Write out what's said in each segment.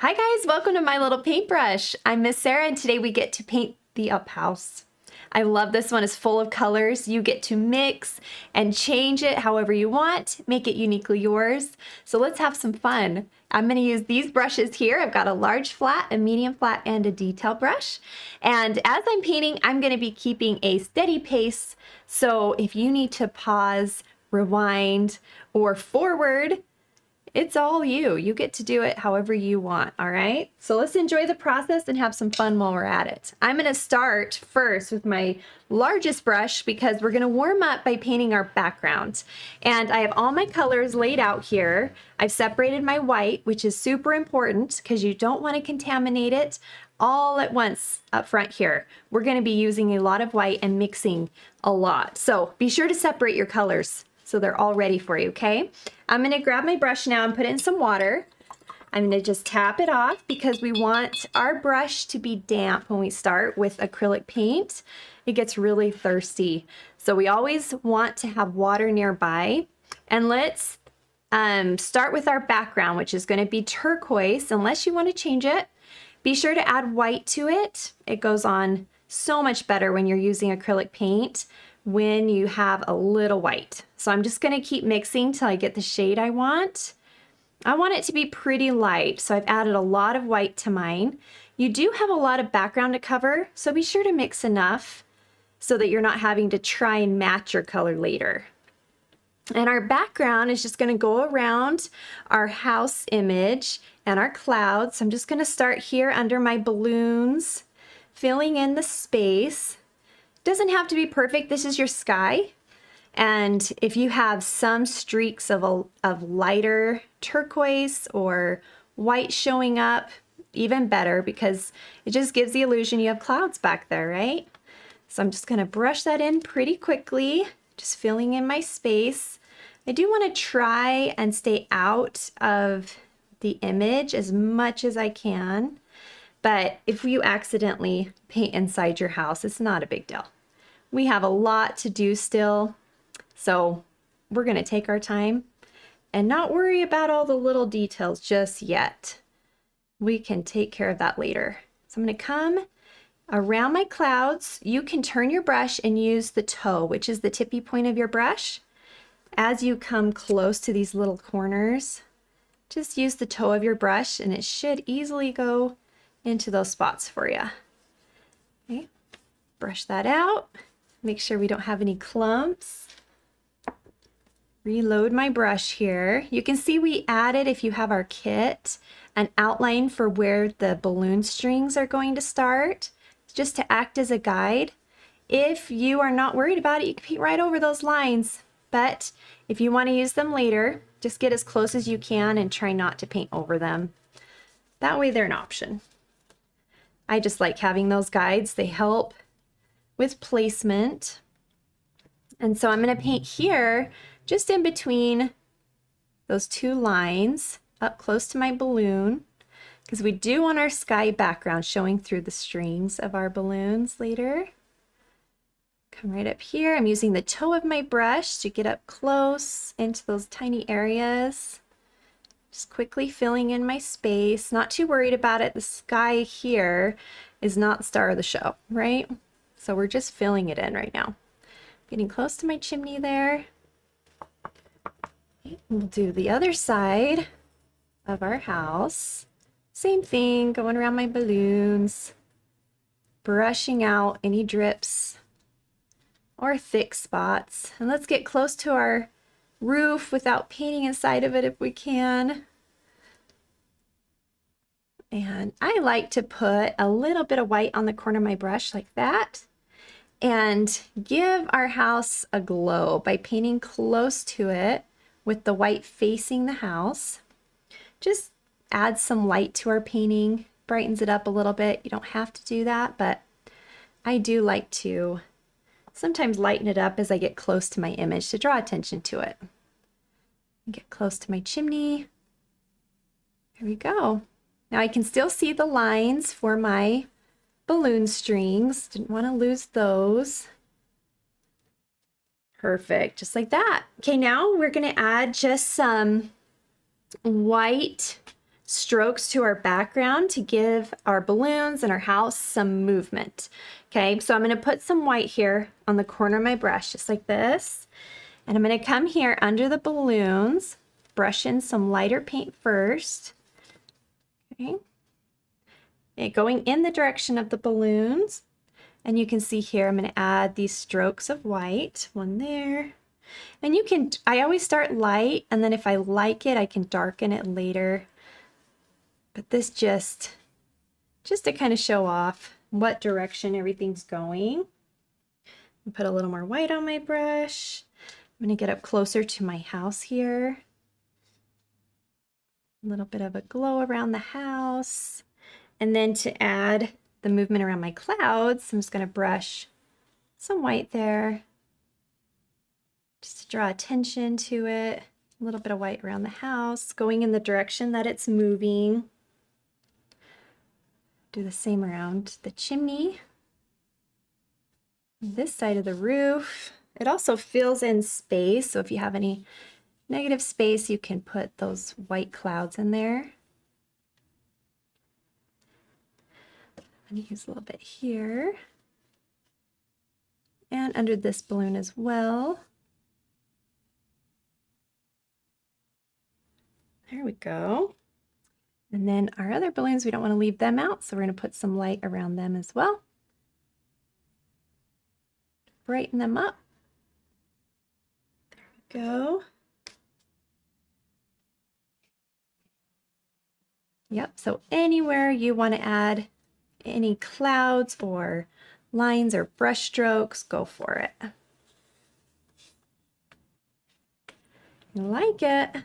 Hi guys, welcome to My Little Paintbrush. I'm Miss Sarah and today we get to paint the up house. I love this one. It's full of colors. You get to mix and change it however you want, make it uniquely yours. So let's have some fun. I'm going to use these brushes here. I've got a large flat, a medium flat, and a detail brush. And as I'm painting, I'm going to be keeping a steady pace. So if you need to pause, rewind, or forward, it's all you. You get to do it however you want, all right? So let's enjoy the process and have some fun while we're at it. I'm gonna start first with my largest brush because we're gonna warm up by painting our background. And I have all my colors laid out here. I've separated my white, which is super important because you don't wanna contaminate it all at once up front here. We're gonna be using a lot of white and mixing a lot. So be sure to separate your colors so they're all ready for you, okay? I'm gonna grab my brush now and put it in some water. I'm gonna just tap it off because we want our brush to be damp when we start with acrylic paint. It gets really thirsty. So we always want to have water nearby. And let's start with our background, which is gonna be turquoise, unless you wanna change it. Be sure to add white to it. It goes on so much better when you're using acrylic paint when you have a little white. So I'm just gonna keep mixing till I get the shade I want. I want it to be pretty light, so I've added a lot of white to mine. You do have a lot of background to cover, so be sure to mix enough so that you're not having to try and match your color later. And our background is just gonna go around our house image and our clouds. I'm just gonna start here under my balloons, filling in the space. Doesn't have to be perfect. This is your sky. And if you have some streaks of lighter turquoise or white showing up, even better because it just gives the illusion you have clouds back there, right? So I'm just gonna brush that in pretty quickly, just filling in my space. I do wanna try and stay out of the image as much as I can. But if you accidentally paint inside your house, it's not a big deal. We have a lot to do still, so we're gonna take our time and not worry about all the little details just yet. We can take care of that later. So I'm gonna come around my clouds. You can turn your brush and use the toe, which is the tippy point of your brush. As you come close to these little corners, just use the toe of your brush and it should easily go into those spots for you. Okay, brush that out. Make sure we don't have any clumps. Reload my brush here. You can see we added, if you have our kit, an outline for where the balloon strings are going to start, just to act as a guide. If you are not worried about it, you can paint right over those lines. But if you want to use them later, just get as close as you can and try not to paint over them. That way they're an option. I just like having those guides. They help with placement. And so I'm going to paint here just in between those two lines up close to my balloon because we do want our sky background showing through the strings of our balloons later. Come right up here. I'm using the toe of my brush to get up close into those tiny areas. Just quickly filling in my space. Not too worried about it. The sky here is not the star of the show, right? So we're just filling it in right now. Getting close to my chimney there. Okay, we'll do the other side of our house. Same thing, going around my balloons, brushing out any drips or thick spots. And let's get close to our roof without painting inside of it if we can. And I like to put a little bit of white on the corner of my brush like that and give our house a glow by painting close to it with the white facing the house. Just add some light to our painting, brightens it up a little bit. You don't have to do that, but I do like to sometimes lighten it up as I get close to my image to draw attention to it. Get close to my chimney. There we go. Now I can still see the lines for my balloon strings. Didn't want to lose those. Perfect, just like that. Okay, now we're going to add just some white strokes to our background to give our balloons and our house some movement. Okay, so I'm going to put some white here on the corner of my brush, just like this. And I'm going to come here under the balloons, brush in some lighter paint first. Okay. And going in the direction of the balloons. And you can see here, I'm going to add these strokes of white, one there. And you can, I always start light, and then if I like it, I can darken it later. But this just to kind of show off what direction everything's going. Put a little more white on my brush. I'm going to get up closer to my house here. A little bit of a glow around the house. And then to add the movement around my clouds, I'm just going to brush some white there, just to draw attention to it. A little bit of white around the house, going in the direction that it's moving. Do the same around the chimney. This side of the roof. It also fills in space, so if you have any negative space, you can put those white clouds in there. I'm going to use a little bit here. And under this balloon as well. There we go. And then our other balloons, we don't want to leave them out, so we're going to put some light around them as well. Brighten them up. There we go. Yep, so anywhere you want to add any clouds or lines or brush strokes, go for it. You like it?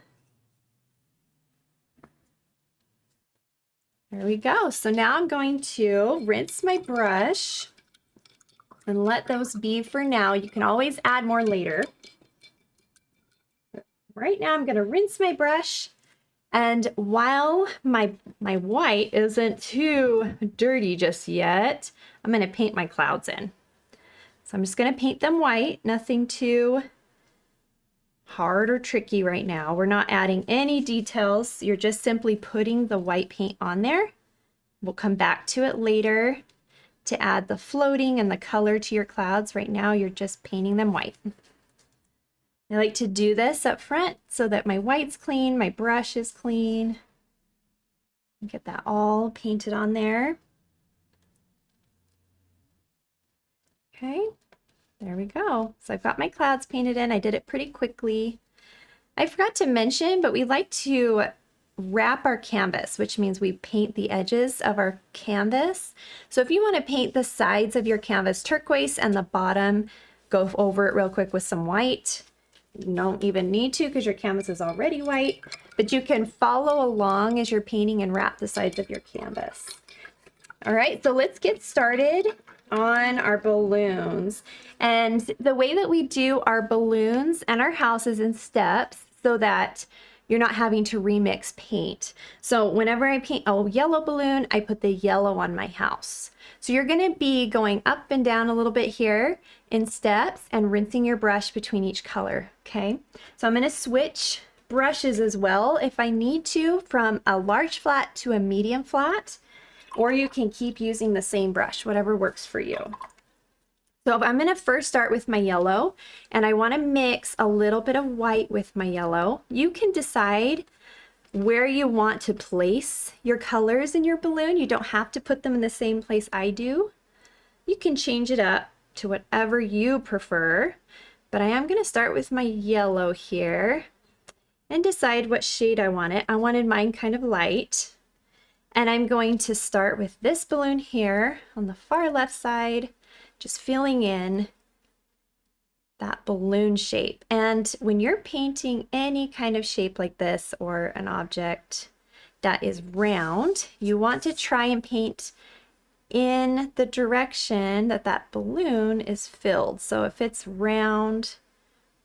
There we go. So now I'm going to rinse my brush and let those be for now. You can always add more later. Right now I'm going to rinse my brush, and while my white isn't too dirty just yet, I'm going to paint my clouds in. So I'm just going to paint them white, nothing too hard or tricky right now. We're not adding any details. You're just simply putting the white paint on there. We'll come back to it later to add the floating and the color to your clouds. Right now, you're just painting them white. I like to do this up front so that my white's clean, my brush is clean. Get that all painted on there. Okay. There we go. So I've got my clouds painted in. I did it pretty quickly. I forgot to mention, but we like to wrap our canvas, which means we paint the edges of our canvas. So if you want to paint the sides of your canvas turquoise and the bottom, go over it real quick with some white. You don't even need to because your canvas is already white, but you can follow along as you're painting and wrap the sides of your canvas. All right, so let's get started on our balloons. And the way that we do our balloons and our houses in steps so that you're not having to remix paint. So whenever I paint a yellow balloon, I put the yellow on my house. So you're going to be going up and down a little bit here in steps and rinsing your brush between each color, okay? So I'm going to switch brushes as well if I need to, from a large flat to a medium flat, or you can keep using the same brush, whatever works for you. So I'm going to first start with my yellow, and I want to mix a little bit of white with my yellow. You can decide where you want to place your colors in your balloon. You don't have to put them in the same place I do. You can change it up to whatever you prefer, but I am going to start with my yellow here and decide what shade I want it. I wanted mine kind of light. And I'm going to start with this balloon here on the far left side, just filling in that balloon shape. And when you're painting any kind of shape like this or an object that is round, you want to try and paint in the direction that that balloon is filled. So if it's round,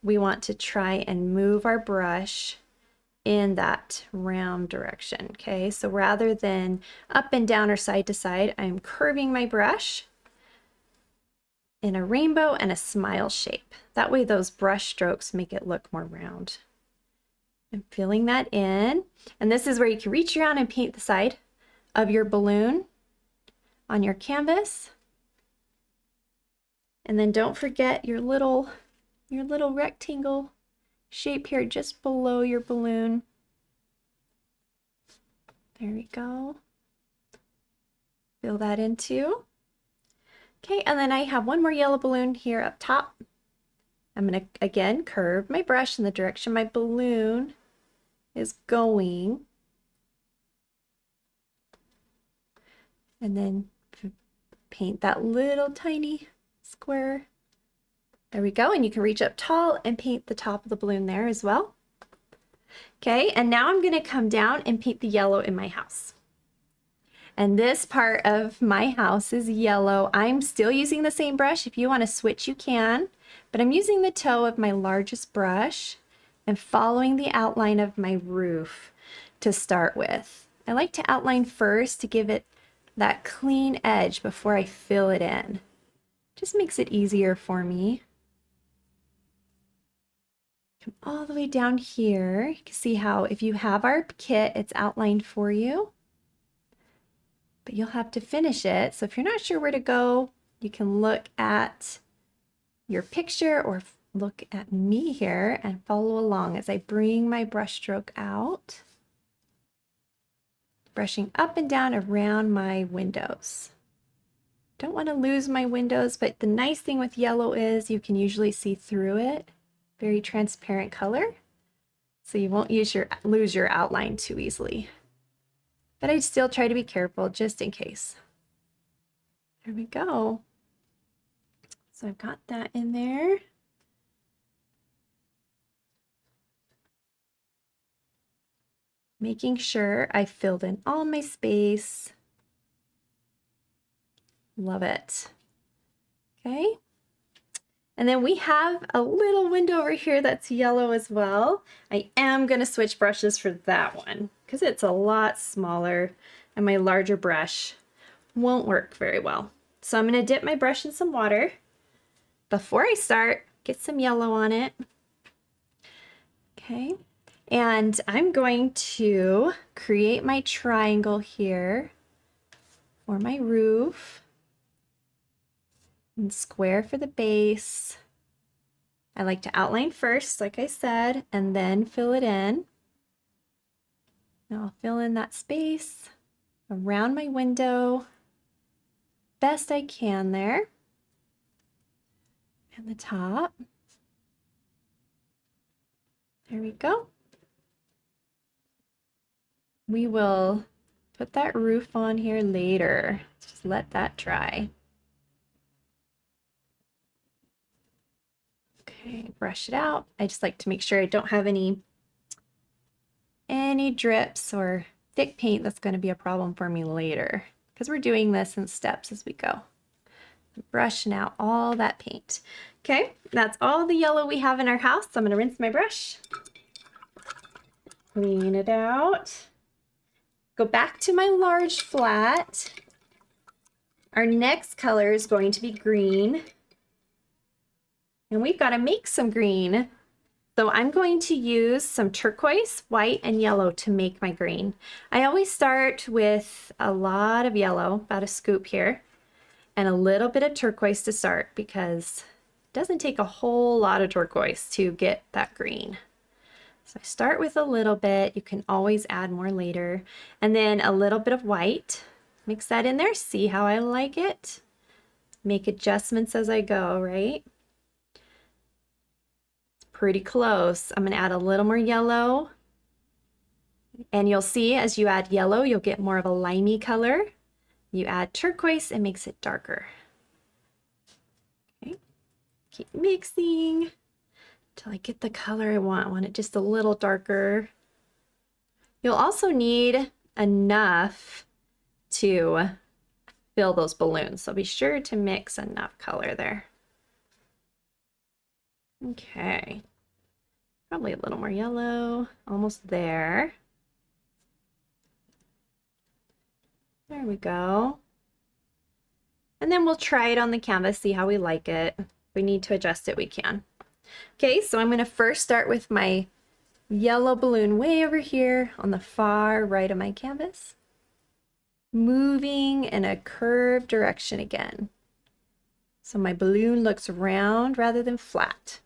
we want to try and move our brush in that round direction. Okay, so rather than up and down or side to side, I'm curving my brush in a rainbow and a smile shape. That way those brush strokes make it look more round. And filling that in. And this is where you can reach around and paint the side of your balloon on your canvas. And then don't forget your little rectangle shape here just below your balloon. There we go. Fill that in too. Okay, and then I have one more yellow balloon here up top. I'm going to again curve my brush in the direction my balloon is going. And then paint that little tiny square. There we go, and you can reach up tall and paint the top of the balloon there as well. Okay, and now I'm going to come down and paint the yellow in my house. And this part of my house is yellow. I'm still using the same brush. If you want to switch, you can, but I'm using the toe of my largest brush and following the outline of my roof to start with. I like to outline first to give it that clean edge before I fill it in. Just makes it easier for me. Come all the way down here. You can see how if you have our kit, it's outlined for you. But you'll have to finish it. So if you're not sure where to go, you can look at your picture or look at me here and follow along as I bring my brush stroke out. Brushing up and down around my windows. Don't want to lose my windows, but the nice thing with yellow is you can usually see through it. Very transparent color, so you won't lose your outline too easily. But I'd still try to be careful just in case. There we go. So I've got that in there. Making sure I filled in all my space. Love it. Okay. And then we have a little window over here that's yellow as well. I am going to switch brushes for that one because it's a lot smaller and my larger brush won't work very well. So I'm going to dip my brush in some water. Before I start, get some yellow on it. Okay. And I'm going to create my triangle here for my roof. And square for the base. I like to outline first, like I said, and then fill it in. Now I'll fill in that space around my window best I can there. And the top. There we go. We will put that roof on here later. Just let that dry. Okay, brush it out. I just like to make sure I don't have any drips or thick paint that's going to be a problem for me later because we're doing this in steps as we go. Brushing out all that paint. Okay, that's all the yellow we have in our house. So I'm going to rinse my brush, clean it out, go back to my large flat. Our next color is going to be green. And we've got to make some green. So I'm going to use some turquoise, white, and yellow to make my green. I always start with a lot of yellow, about a scoop here, and a little bit of turquoise to start because it doesn't take a whole lot of turquoise to get that green. So I start with a little bit. You can always add more later. And then a little bit of white. Mix that in there. See how I like it. Make adjustments as I go, right? Pretty close. I'm going to add a little more yellow. And you'll see as you add yellow, you'll get more of a limey color. You add turquoise, it makes it darker. Okay. Keep mixing until I get the color I want. I want it just a little darker. You'll also need enough to fill those balloons. So be sure to mix enough color there. Okay, probably a little more yellow, almost there. There we go. And then we'll try it on the canvas, see how we like it. If we need to adjust it, we can. Okay, so I'm going to first start with my yellow balloon way over here on the far right of my canvas, moving in a curved direction again. So my balloon looks round rather than flat.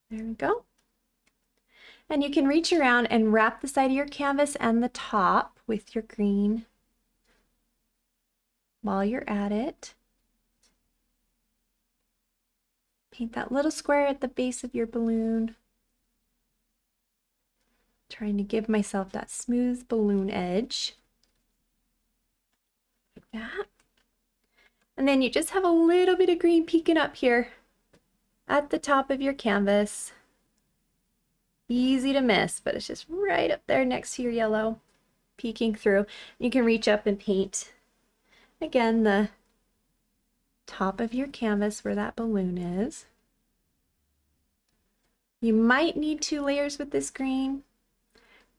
There we go. And you can reach around and wrap the side of your canvas and the top with your green while you're at it. Paint that little square at the base of your balloon. Trying to give myself that smooth balloon edge. Like that. And then you just have a little bit of green peeking up here at the top of your canvas. Easy to miss, but it's just right up there next to your yellow, peeking through. You can reach up and paint, again, the top of your canvas where that balloon is. You might need 2 layers with this green.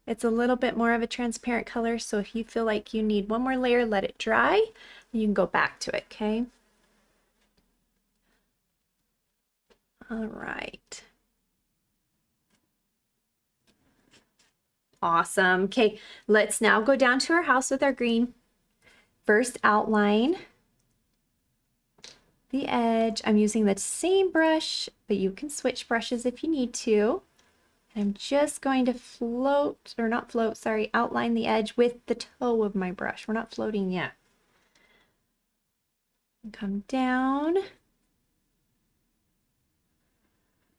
It's a little bit more of a transparent color, so if you feel like you need 1 more layer, let it dry, and you can go back to it, okay? All right. Awesome. Okay, let's now go down to our house with our green. First outline the edge. I'm using the same brush, but you can switch brushes if you need to. And I'm just going to outline the edge with the toe of my brush. We're not floating yet. Come down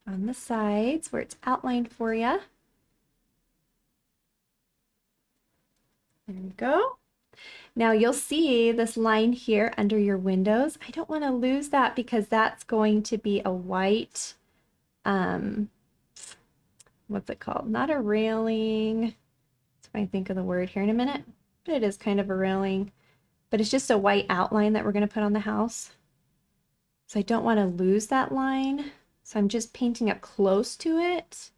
on the sides where it's outlined for you. There we go. Now you'll see this line here under your windows. I don't want to lose that because that's going to be a white, what's it called? Not a railing. Let's I think of the word here in a minute. But it is kind of a railing, but it's just a white outline that we're going to put on the house. So I don't want to lose that line. So I'm just painting up close to it,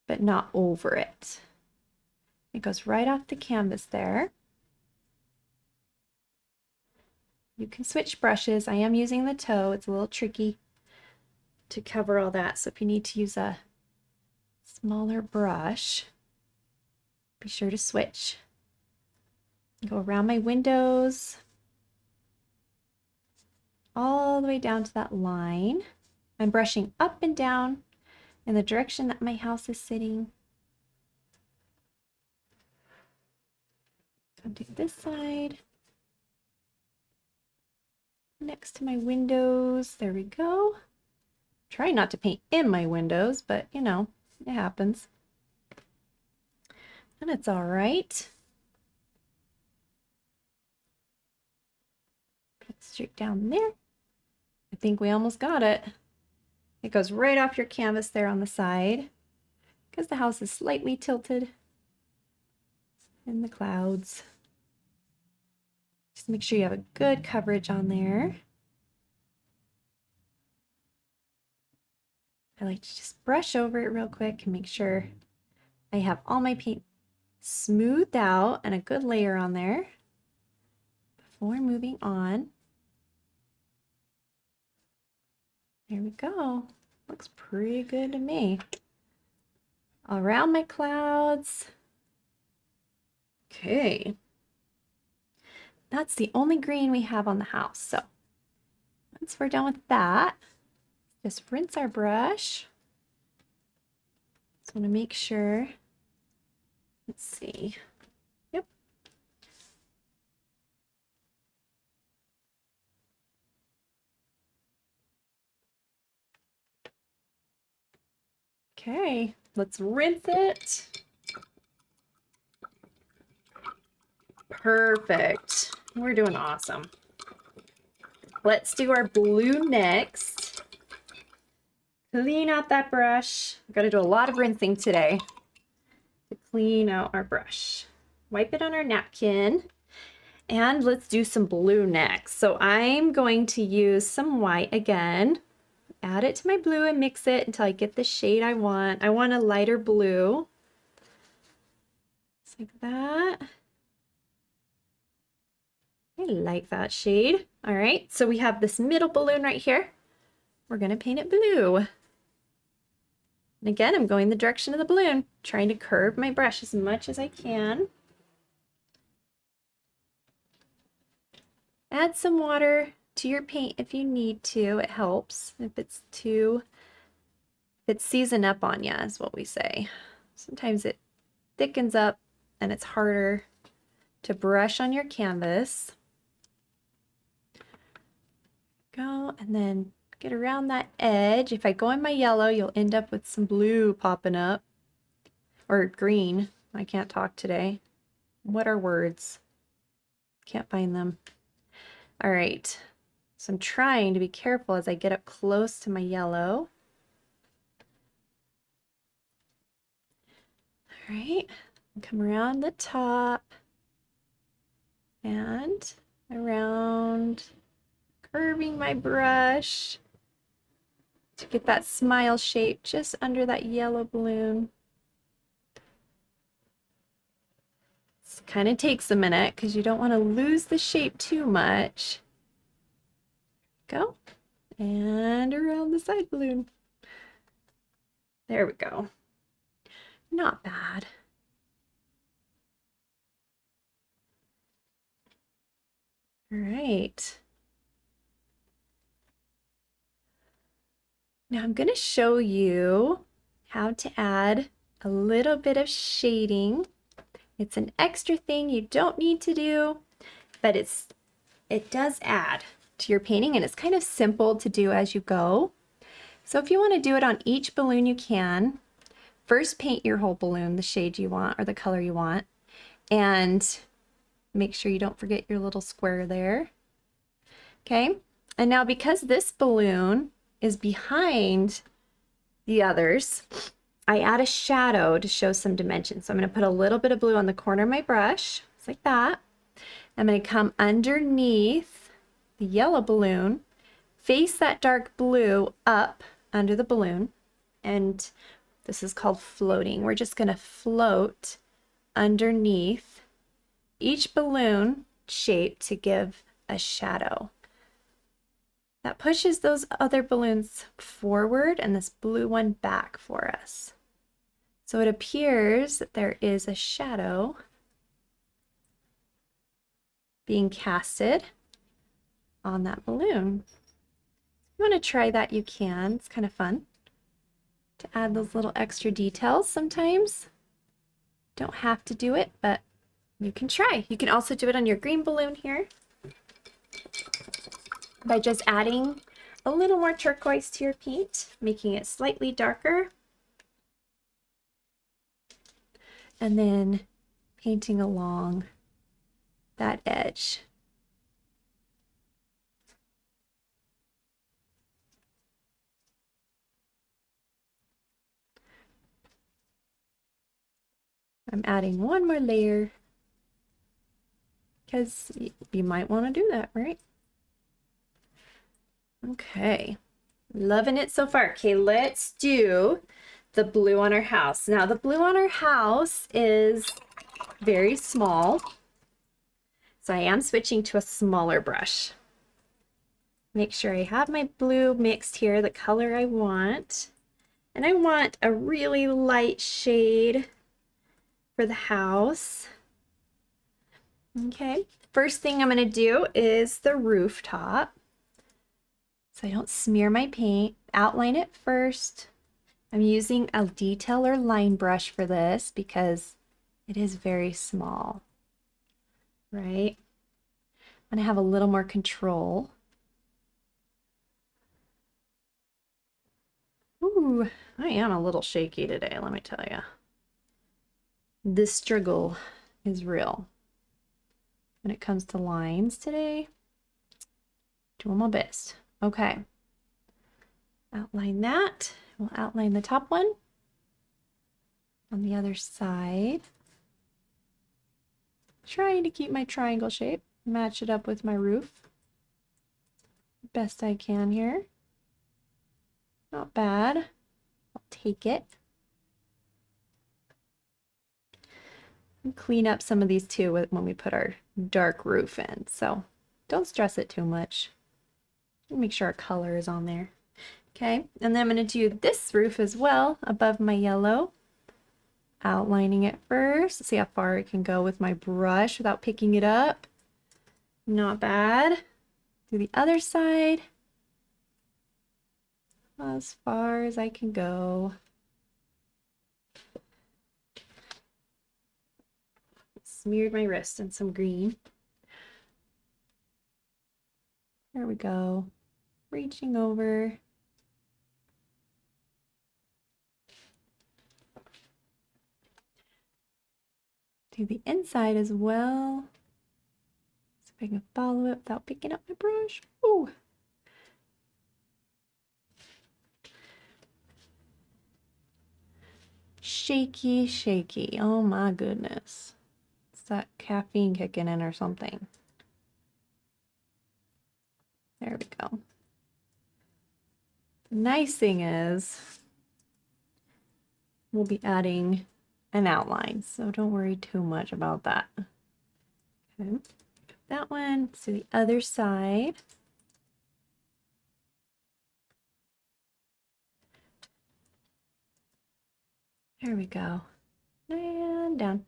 but not over it. It goes right off the canvas there. You can switch brushes. I am using the toe. It's a little tricky to cover all that. So if you need to use a smaller brush, be sure to switch. Go around my windows, all the way down to that line. I'm brushing up and down in the direction that my house is sitting. I'll do this side. Next to my windows, there we go. Try not to paint in my windows, but you know, it happens. And it's all right. Paint straight down there. I think we almost got it. It goes right off your canvas there on the side because the house is slightly tilted in the clouds. Just make sure you have a good coverage on there. I like to just brush over it real quick and make sure I have all my paint smoothed out and a good layer on there before moving on. There we go. Looks pretty good to me. Around my clouds. Okay. That's the only green we have on the house. So once we're done with that, just rinse our brush. Just want to make sure. Let's see. Yep. Okay, let's rinse it. Perfect. We're doing awesome. Let's do our blue next. Clean out that brush. I've got to do a lot of rinsing today to clean out our brush. Wipe it on our napkin. And let's do some blue next. So I'm going to use some white again. Add it to my blue and mix it until I get the shade I want. I want a lighter blue. Just like that. I like that shade. All right, so we have this middle balloon right here. We're gonna paint it blue. And again, I'm going the direction of the balloon, trying to curve my brush as much as I can. Add some water to your paint if you need to. It helps. If it's season up on you, is what we say. Sometimes it thickens up and it's harder to brush on your canvas. Go, and then get around that edge. If I go in my yellow, you'll end up with some blue popping up. Or green. I can't talk today. What are words? Can't find them. All right. So I'm trying to be careful as I get up close to my yellow. All right. Come around the top and around, curving my brush to get that smile shape just under that yellow balloon. This kind of takes a minute because you don't want to lose the shape too much. Go. And around the side balloon. There we go. Not bad. All right. Now I'm going to show you how to add a little bit of shading. It's an extra thing you don't need to do, but it does add to your painting, and it's kind of simple to do as you go. So if you want to do it on each balloon, you can. First, paint your whole balloon the shade you want or the color you want, and make sure you don't forget your little square there. Okay, and now because this balloon is behind the others, I add a shadow to show some dimension. So I'm going to put a little bit of blue on the corner of my brush, just like that. I'm going to come underneath the yellow balloon, face that dark blue up under the balloon, and this is called floating. We're just going to float underneath each balloon shape to give a shadow. That pushes those other balloons forward and this blue one back for us. So it appears that there is a shadow being casted on that balloon. If you want to try that, you can. It's kind of fun to add those little extra details sometimes. Don't have to do it, but you can try. You can also do it on your green balloon here by just adding a little more turquoise to your paint, making it slightly darker, and then painting along that edge. I'm adding one more layer because you might want to do that, right? Okay, loving it so far. Okay, let's do the blue on our house. Now the blue on our house is very small, so I am switching to a smaller brush. Make sure I have my blue mixed here, the color I want. And I want a really light shade for the house. Okay, first thing I'm going to do is the rooftop. So I don't smear my paint. Outline it first. I'm using a detail or line brush for this because it is very small, right? I'm going to have a little more control. Ooh, I am a little shaky today, let me tell you. This struggle is real when it comes to lines today. Doing my best. Okay. Outline that. We'll outline the top one on the other side. Trying to keep my triangle shape, match it up with my roof. Best I can here. Not bad. I'll take it. And clean up some of these too when we put our dark roof in. So don't stress it too much. Make sure our color is on there. Okay, and then I'm going to do this roof as well above my yellow. Outlining it first. See how far I can go with my brush without picking it up. Not bad. Do the other side. As far as I can go. Smeared my wrist in some green. There we go. Reaching over. Do the inside as well. See if I can follow it without picking up my brush. Ooh. Shaky, shaky. Oh my goodness. It's that caffeine kicking in or something. There we go. The nice thing is we'll be adding an outline, so don't worry too much about that. Okay, that one. So the other side. There we go. And down.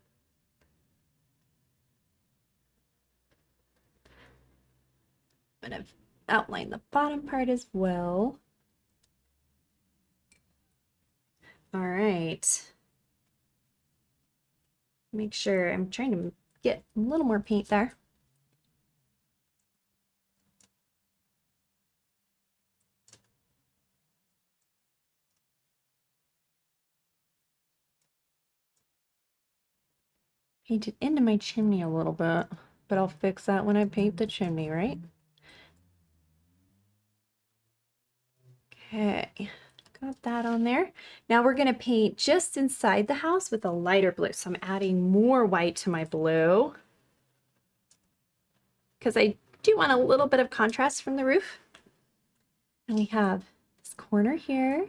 I'm going to outline the bottom part as well. All right. Make sure I'm trying to get a little more paint there. Paint it into my chimney a little bit, but I'll fix that when I paint the chimney, right? Okay, got that on there. Now we're gonna paint just inside the house with a lighter blue. So I'm adding more white to my blue because I do want a little bit of contrast from the roof. And we have this corner here.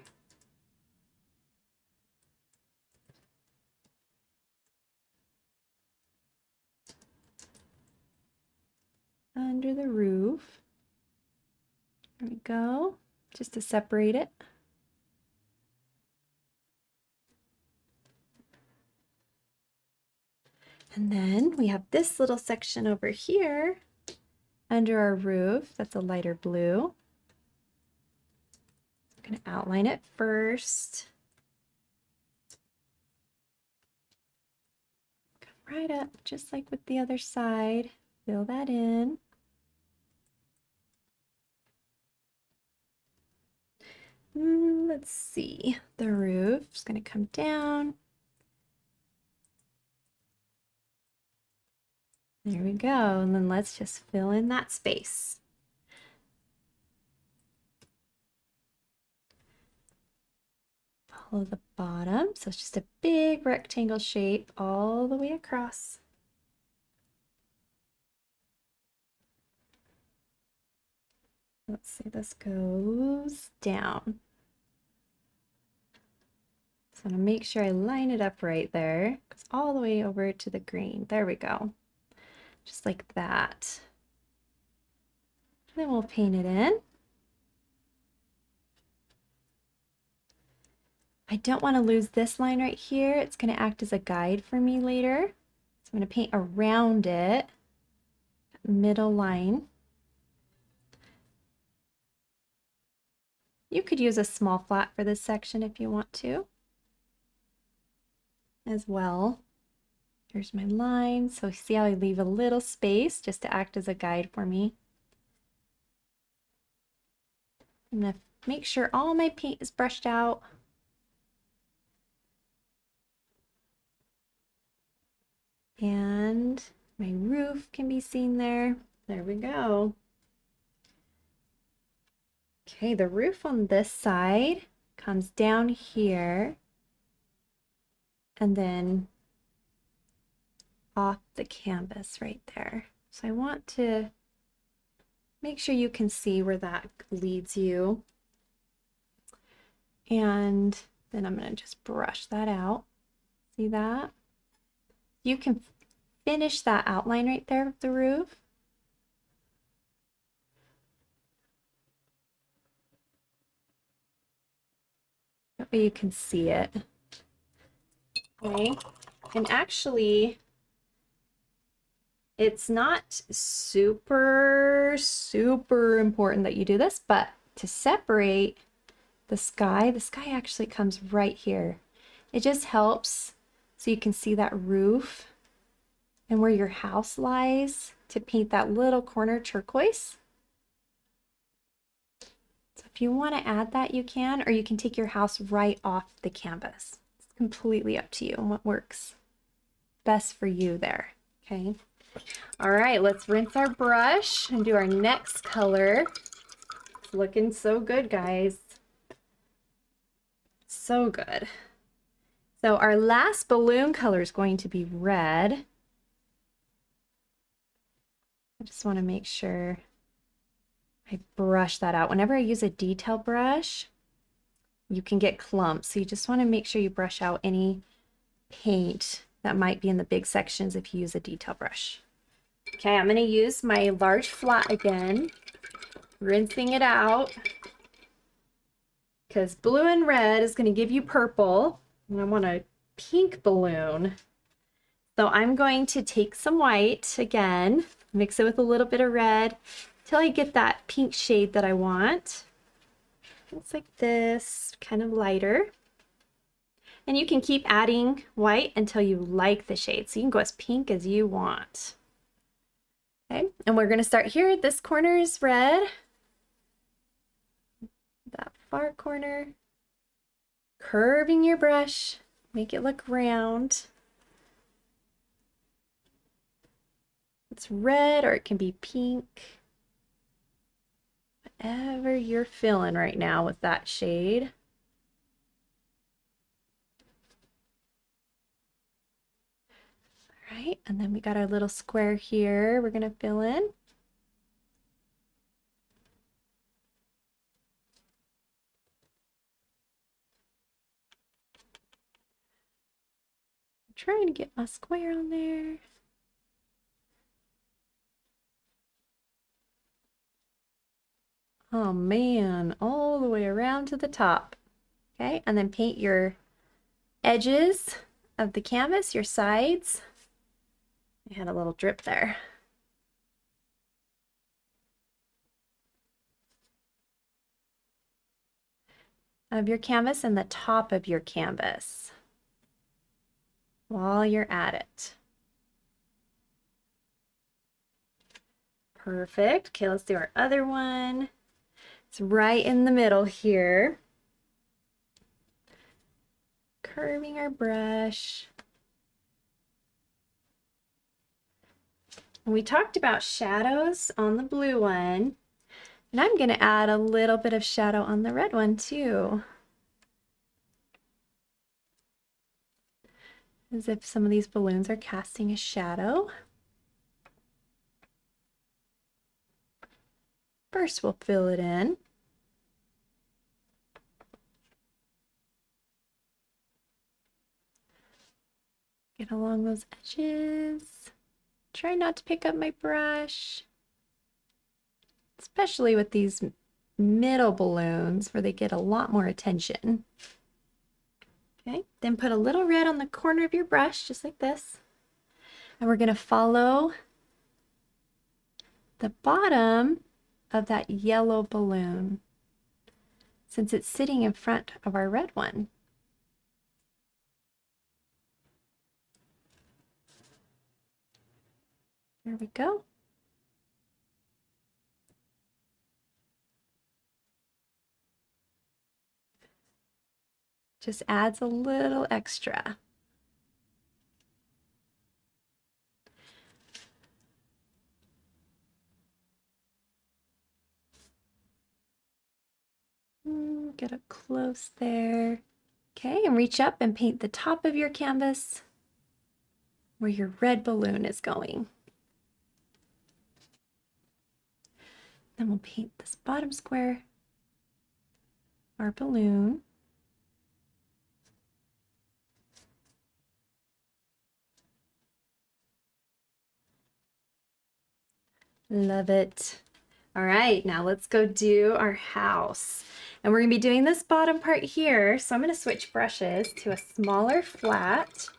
Under the roof. There we go, just to separate it. And then we have this little section over here under our roof. That's a lighter blue. I'm going to outline it first. Come right up, just like with the other side. Fill that in. Let's see. The roof's going to come down. There we go. And then let's just fill in that space. Follow the bottom. So it's just a big rectangle shape all the way across. Let's see, this goes down. So I'm gonna make sure I line it up right there. Goes all the way over to the green. There we go. Just like that. Then we'll paint it in. I don't want to lose this line right here. It's going to act as a guide for me later. So I'm going to paint around it, middle line. You could use a small flat for this section if you want to as well. Here's my line. So see how I leave a little space just to act as a guide for me. I'm going to make sure all my paint is brushed out. And my roof can be seen there. There we go. Okay, the roof on this side comes down here and then off the canvas right there. So I want to make sure you can see where that leads you. And then I'm going to just brush that out. See that? You can finish that outline right there of the roof. That way you can see it. Okay, and actually, it's not super important that you do this, but to separate the sky actually comes right here. It just helps so you can see that roof and where your house lies to paint that little corner turquoise. So if you want to add that, you can, or you can take your house right off the canvas. It's completely up to you and what works best for you there, okay? All right, let's rinse our brush and do our next color. It's looking so good, guys. So good. So our last balloon color is going to be red. I just want to make sure I brush that out. Whenever I use a detail brush, you can get clumps. So you just want to make sure you brush out any paint that might be in the big sections if you use a detail brush. Okay, I'm going to use my large flat again, rinsing it out, because blue and red is going to give you purple, and I want a pink balloon. So I'm going to take some white again, mix it with a little bit of red till I get that pink shade that I want. It's like this, kind of lighter. And you can keep adding white until you like the shade. So you can go as pink as you want. Okay, and we're going to start here. This corner is red. That far corner. Curving your brush. Make it look round. It's red or it can be pink. Whatever you're feeling right now with that shade. All right, and then we got our little square here we're gonna fill in. I'm trying to get my square on there. Oh man, all the way around to the top. Okay, and then paint your edges of the canvas, your sides. I had a little drip there. Of your canvas and the top of your canvas while you're at it. Perfect. Okay, let's do our other one. It's right in the middle here. Curving our brush. And we talked about shadows on the blue one, and I'm going to add a little bit of shadow on the red one too. As if some of these balloons are casting a shadow. First, we'll fill it in. Get along those edges. Try not to pick up my brush, especially with these middle balloons where they get a lot more attention. Okay, then put a little red on the corner of your brush, just like this. And we're going to follow the bottom of that yellow balloon since it's sitting in front of our red one. There we go. Just adds a little extra. Get up close there. Okay, and reach up and paint the top of your canvas where your red balloon is going. Then we'll paint this bottom square, our balloon. Love it. All right, now let's go do our house. And we're gonna be doing this bottom part here. So I'm gonna switch brushes to a smaller flat.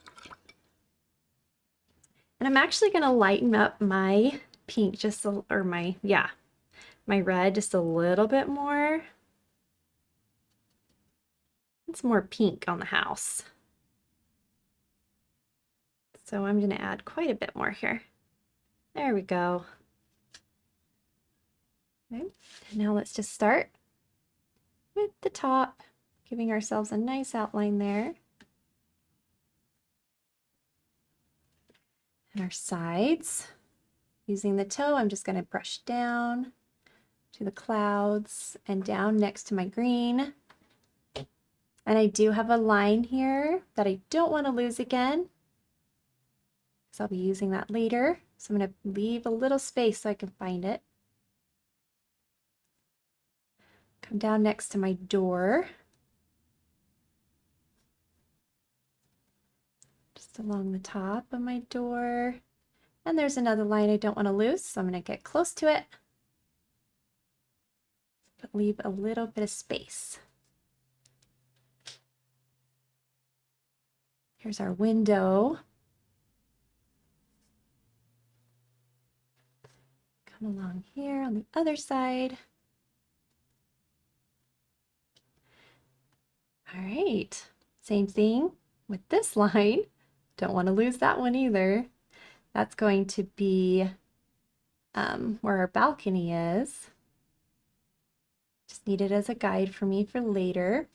And I'm actually gonna lighten up my pink just a, or my red just a little bit more. It's more pink on the house. So I'm gonna add quite a bit more here. There we go. Okay, and now let's just start with the top, giving ourselves a nice outline there. And our sides. Using the toe, I'm just gonna brush down to the clouds and down next to my green. And I do have a line here that I don't want to lose again, because I'll be using that later. So I'm going to leave a little space so I can find it. Come down next to my door. Just along the top of my door. And there's another line I don't want to lose, so I'm going to get close to it, but leave a little bit of space. Here's our window. Come along here on the other side. All right, same thing with this line. Don't want to lose that one either. That's going to be where our balcony is. Just need it as a guide for me for later.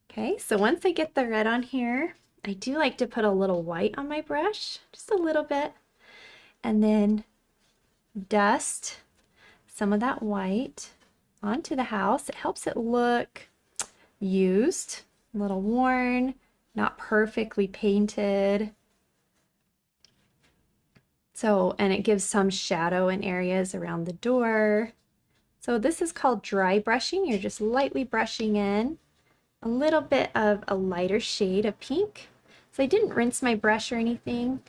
Okay, so once I get the red on here, I do like to put a little white on my brush, just a little bit, and then dust some of that white onto the house. It helps it look used, a little worn, not perfectly painted. So, and it gives some shadow in areas around the door. So this is called dry brushing. You're just lightly brushing in a little bit of a lighter shade of pink. So I didn't rinse my brush or anything.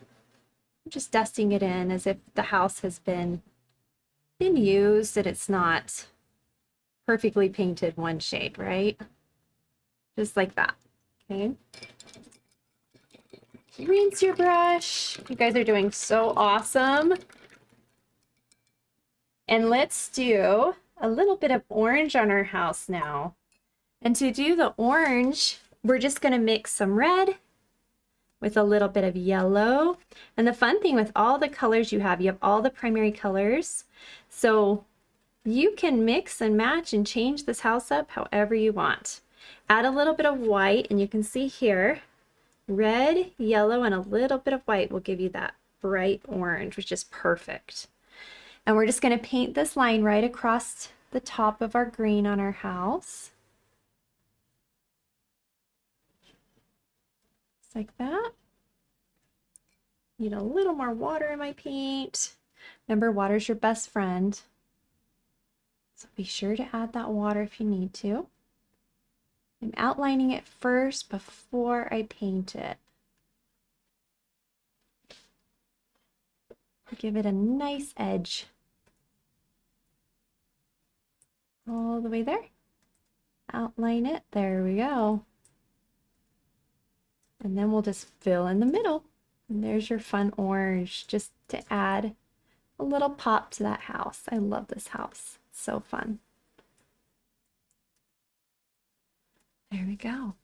I'm just dusting it in as if the house has been used and it's not perfectly painted one shade, right? Just like that, okay? Rinse your brush. You guys are doing so awesome. And let's do a little bit of orange on our house now. And to do the orange, we're just gonna mix some red with a little bit of yellow. And the fun thing with all the colors you have all the primary colors. So you can mix and match and change this house up however you want. Add a little bit of white, and you can see here, red, yellow, and a little bit of white will give you that bright orange, which is perfect. And we're just gonna paint this line right across the top of our green on our house. Like that. Need a little more water in my paint. Remember, water's your best friend. So be sure to add that water if you need to. I'm outlining it first before I paint it. Give it a nice edge. All the way there. Outline it. There we go. And then we'll just fill in the middle. And there's your fun orange, just to add a little pop to that house. I love this house. It's so fun. There we go.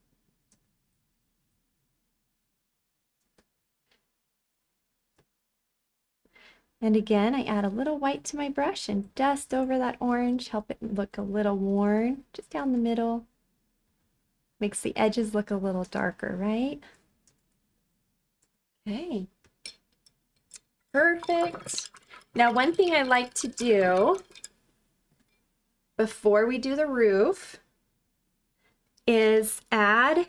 And again, I add a little white to my brush and dust over that orange, help it look a little worn, just down the middle. Makes the edges look a little darker, right? Okay. Perfect. Now, one thing I like to do before we do the roof is add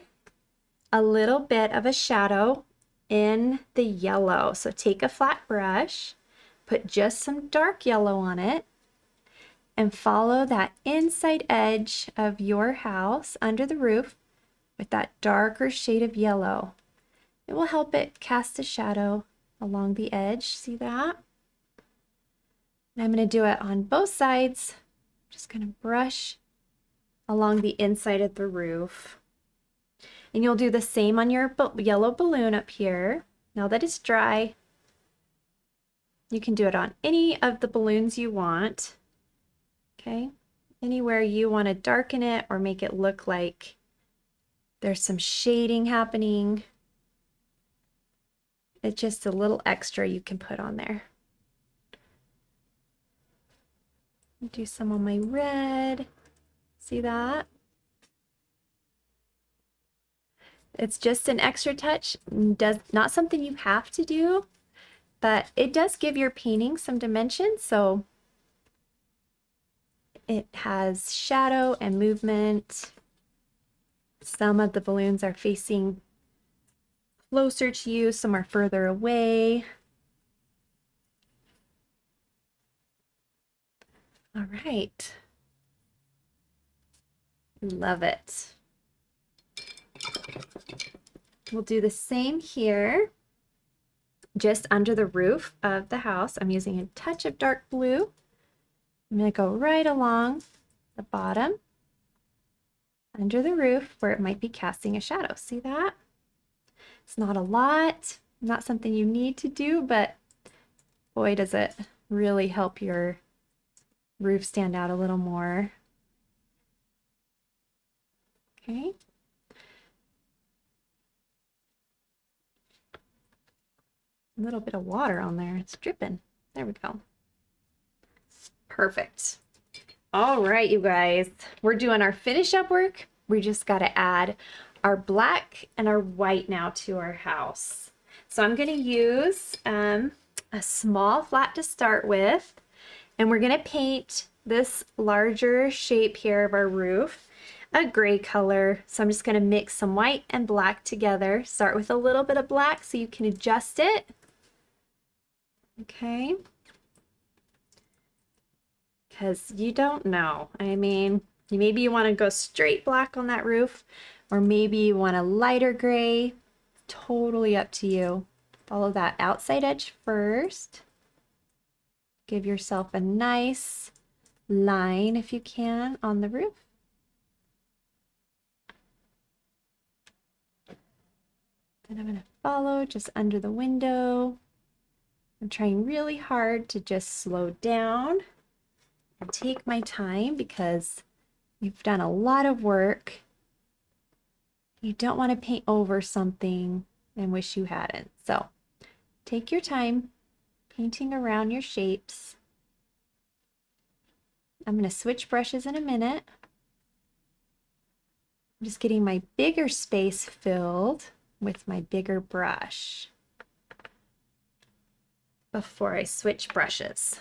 a little bit of a shadow in the yellow. So take a flat brush, put just some dark yellow on it, and follow that inside edge of your house under the roof with that darker shade of yellow. It will help it cast a shadow along the edge. See that? And I'm going to do it on both sides. Just going to brush along the inside of the roof. And you'll do the same on your yellow balloon up here. Now that it's dry, you can do it on any of the balloons you want. Okay, anywhere you want to darken it or make it look like there's some shading happening. It's just a little extra you can put on there. Do some on my red. See that? It's just an extra touch, not something you have to do, but it does give your painting some dimension. So it has shadow and movement. Some of the balloons are facing closer to you, some are further away. All right. Love it. We'll do the same here, just under the roof of the house. I'm using a touch of dark blue. I'm going to go right along the bottom, under the roof where it might be casting a shadow. See that? It's not a lot, not something you need to do, but boy, does it really help your roof stand out a little more. Okay. A little bit of water on there. It's dripping. There we go. Perfect. All right, you guys. We're doing our finish up work. We just got to add our black and our white now to our house. So I'm going to use a small flat to start with, and we're going to paint this larger shape here of our roof a gray color. So I'm just going to mix some white and black together. Start with a little bit of black so you can adjust it. Okay. Because you don't know. I mean, maybe you want to go straight black on that roof, or maybe you want a lighter gray. Totally up to you. Follow that outside edge first. Give yourself a nice line if you can on the roof. Then I'm going to follow just under the window. I'm trying really hard to just slow down and take my time because you've done a lot of work. You don't want to paint over something and wish you hadn't. So take your time painting around your shapes. I'm going to switch brushes in a minute. I'm just getting my bigger space filled with my bigger brush before I switch brushes.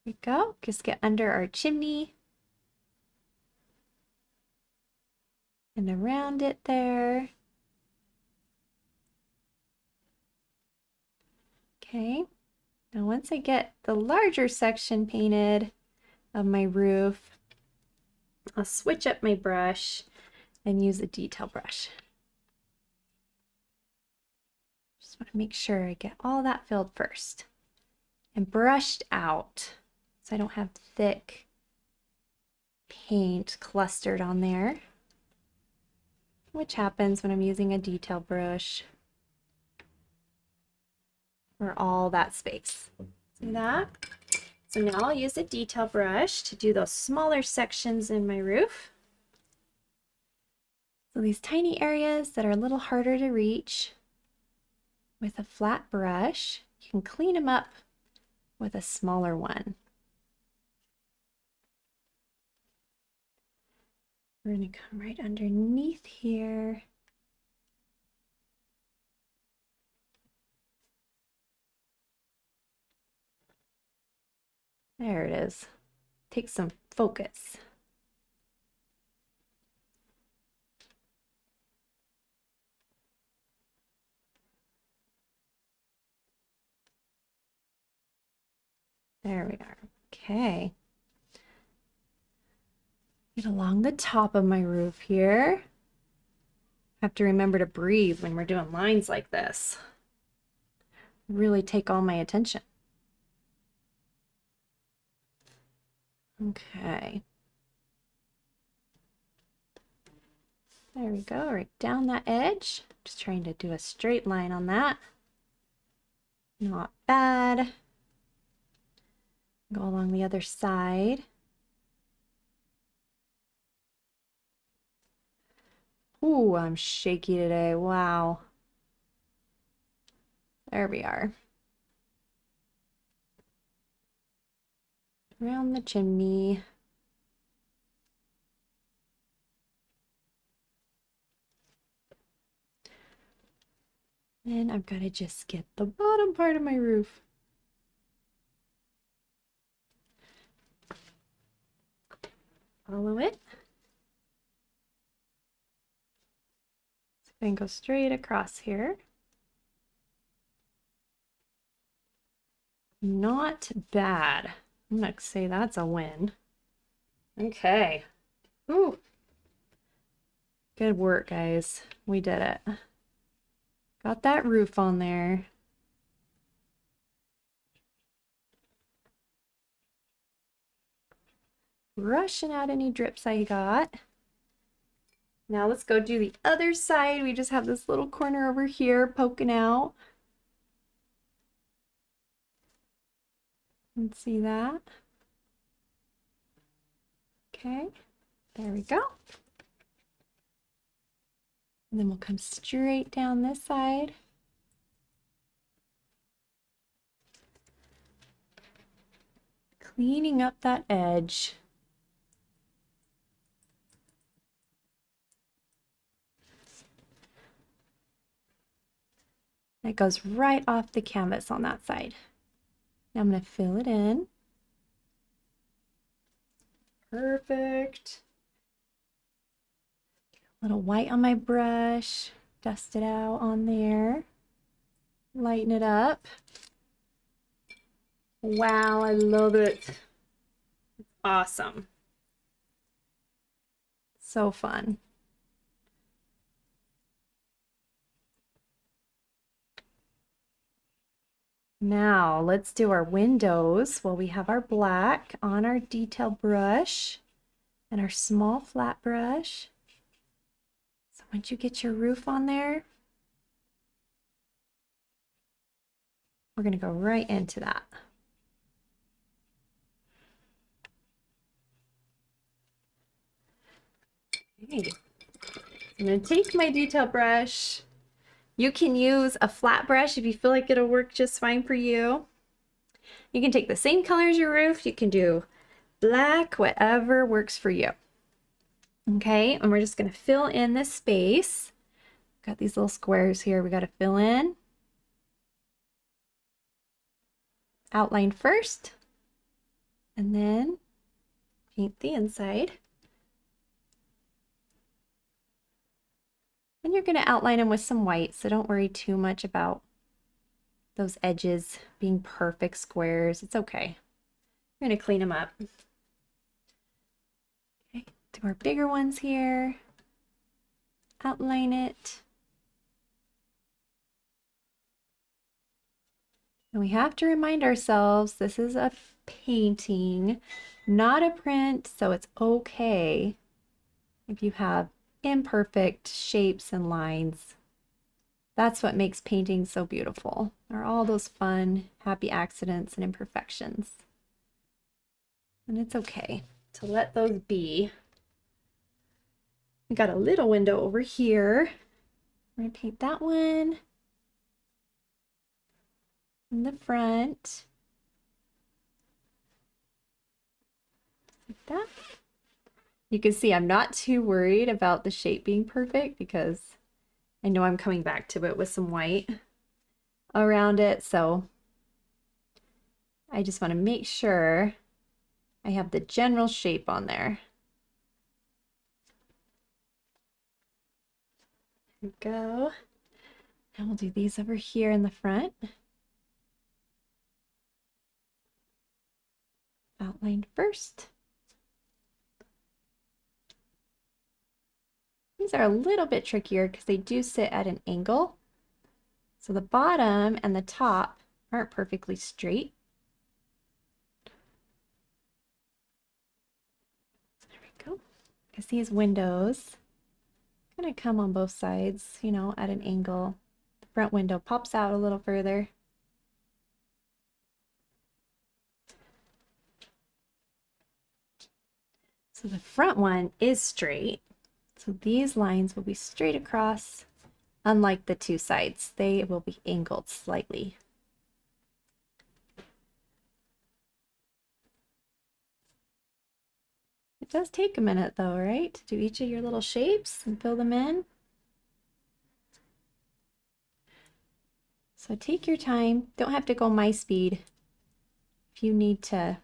There we go. Just get under our chimney and around it there. Okay. Now once I get the larger section painted of my roof, I'll switch up my brush and use a detail brush. Just want to make sure I get all that filled first and brushed out so I don't have thick paint clustered on there, which happens when I'm using a detail brush for all that space. See that? So now I'll use a detail brush to do those smaller sections in my roof. So these tiny areas that are a little harder to reach, with a flat brush, you can clean them up with a smaller one. We're going to come right underneath here. There it is. Take some focus. There we are. Okay. Get along the top of my roof here. I have to remember to breathe when we're doing lines like this. Really take all my attention. Okay. There we go, right down that edge. Just trying to do a straight line on that. Not bad. Go along the other side. Ooh, I'm shaky today. Wow. There we are. Around the chimney. And I've got to just get the bottom part of my roof. Follow it. So I can go straight across here. Not bad. I'm gonna say that's a win. Okay. Ooh. Good work, guys. We did it. Got that roof on there. Brushing out any drips I got. Now let's go do the other side. We just have this little corner over here poking out. Let's see that. Okay, there we go. And then we'll come straight down this side. Cleaning up that edge. It goes right off the canvas on that side. Now I'm going to fill it in. Perfect. A little white on my brush. Dust it out on there. Lighten it up. Wow, I love it. Awesome. So fun. Now let's do our windows. Well, we have our black on our detail brush and our small flat brush. So once you get your roof on there, we're going to go right into that. Okay. I'm going to take my detail brush. You can use a flat brush if you feel like it'll work just fine for you. You can take the same color as your roof. You can do black, whatever works for you. Okay, and we're just going to fill in this space. Got these little squares here we got to fill in. Outline first, and then paint the inside. And you're going to outline them with some white, so don't worry too much about those edges being perfect squares. It's okay. We're going to clean them up. Okay, do our bigger ones here. Outline it. And we have to remind ourselves this is a painting, not a print, so it's okay if you have imperfect shapes and lines. That's what makes painting so beautiful, are all those fun, happy accidents and imperfections. And it's okay to let those be. We got a little window over here. We're going to paint that one in the front. Like that. You can see I'm not too worried about the shape being perfect because I know I'm coming back to it with some white around it. So I just want to make sure I have the general shape on there. There we go. And we'll do these over here in the front. Outline first. These are a little bit trickier because they do sit at an angle. So the bottom and the top aren't perfectly straight. because these windows kind of come on both sides, you know, at an angle. The front window pops out a little further. So the front one is straight. So these lines will be straight across, unlike the two sides. They will be angled slightly. It does take a minute though, right? To do each of your little shapes and fill them in. So take your time. Don't have to go my speed. If you need to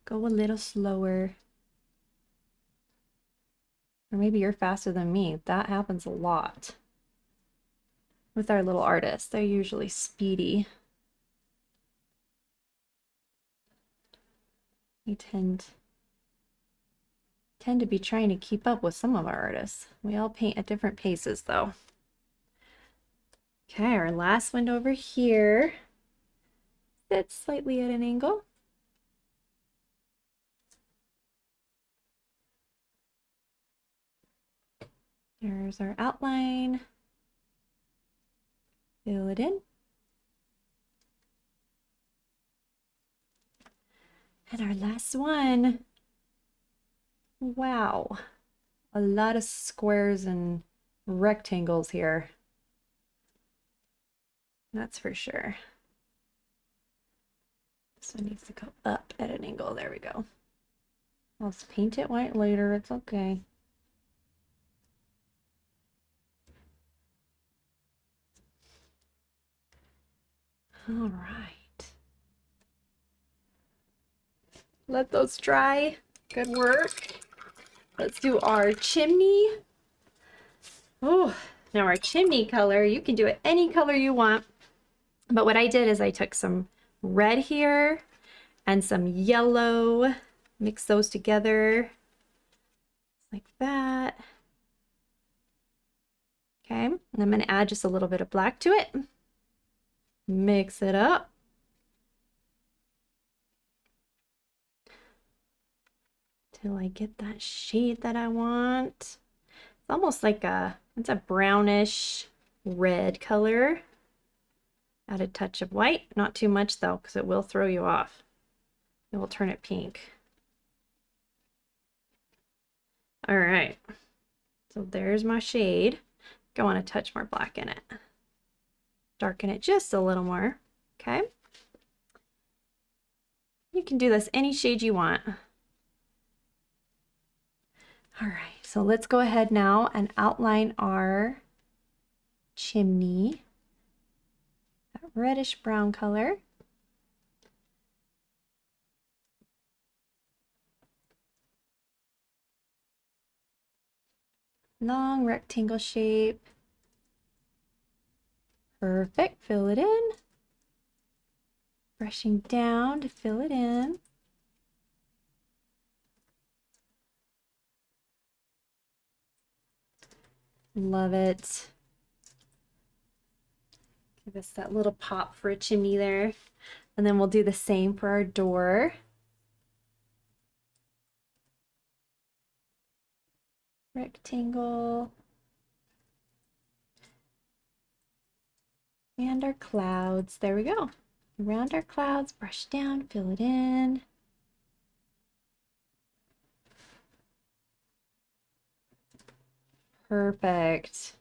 go a little slower, or maybe you're faster than me. That happens a lot with our little artists. They're usually speedy. We tend to be trying to keep up with some of our artists. We all paint at different paces though. Okay, our last window over here sits slightly at an angle. There's our outline. Fill it in. And our last one. Wow, a lot of squares and rectangles here. That's for sure. This one needs to go up at an angle. There we go. I'll just paint it white later. It's okay. All right. Let those dry. Good work. Let's do our chimney. Oh, now our chimney color, you can do it any color you want. But what I did is I took some red here and some yellow, mix those together like that. Okay, and I'm going to add just a little bit of black to it. Mix it up. Till I get that shade that I want. It's almost like it's a brownish red color. Add a touch of white, not too much though, because it will throw you off. It will turn it pink. All right, so there's my shade. I want a touch more black in it. Darken it just a little more, okay? You can do this any shade you want. All right, so let's go ahead now and outline our chimney. That reddish brown color. Long rectangle shape. Perfect, fill it in. Brushing down to fill it in. Love it. Give us that little pop for a chimney there. And then we'll do the same for our door. Rectangle. And our clouds. There we go. Around our clouds, brush down, fill it in. Perfect.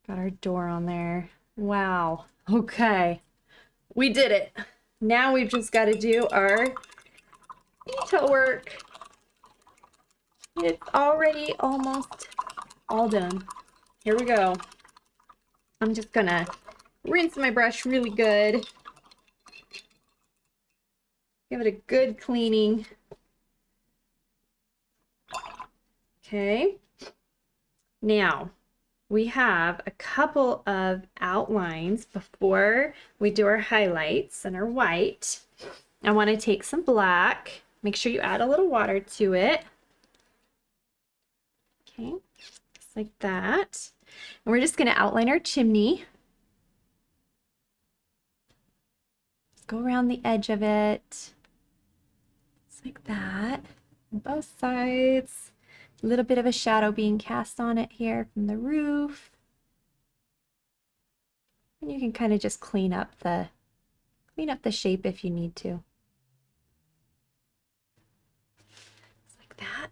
Got our door on there. Wow. Okay. We did it. Now we've just got to do our detail work. It's already almost all done. Here we go. I'm just gonna rinse my brush really good. Give it a good cleaning. Okay. Now, we have a couple of outlines before we do our highlights and our white. I want to take some black. Make sure you add a little water to it. Okay, just like that. And we're just going to outline our chimney. Just go around the edge of it. Just like that. on both sides. A little bit of a shadow being cast on it here from the roof. And you can kind of just clean up the shape if you need to. Just like that.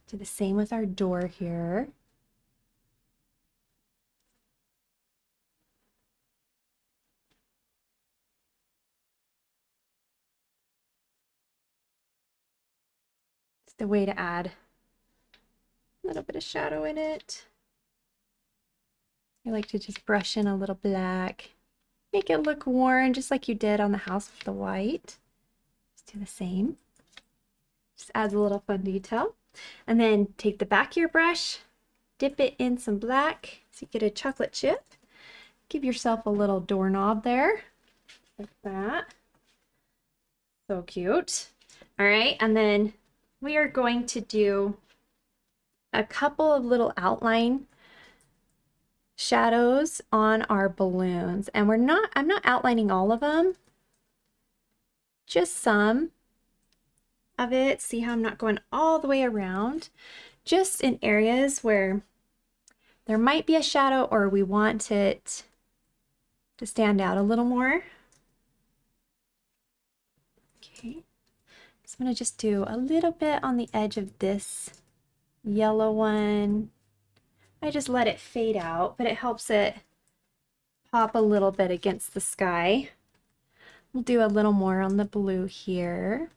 Do the same with our door here. Just a way to add a little bit of shadow in it. I like to just brush in a little black. Make it look worn just like you did on the house with the white. Just do the same. Just adds a little fun detail. And then take the back of your brush, dip it in some black so you get a chocolate chip. Give yourself a little doorknob there, like that. So cute. All right, and then we are going to do a couple of little outline shadows on our balloons. And I'm not outlining all of them, just some of it. See how I'm not going all the way around, just in areas where there might be a shadow or we want it to stand out a little more. Okay, so I'm gonna just do a little bit on the edge of this yellow one. I just let it fade out, but it helps it pop a little bit against the sky. We'll do a little more on the blue here.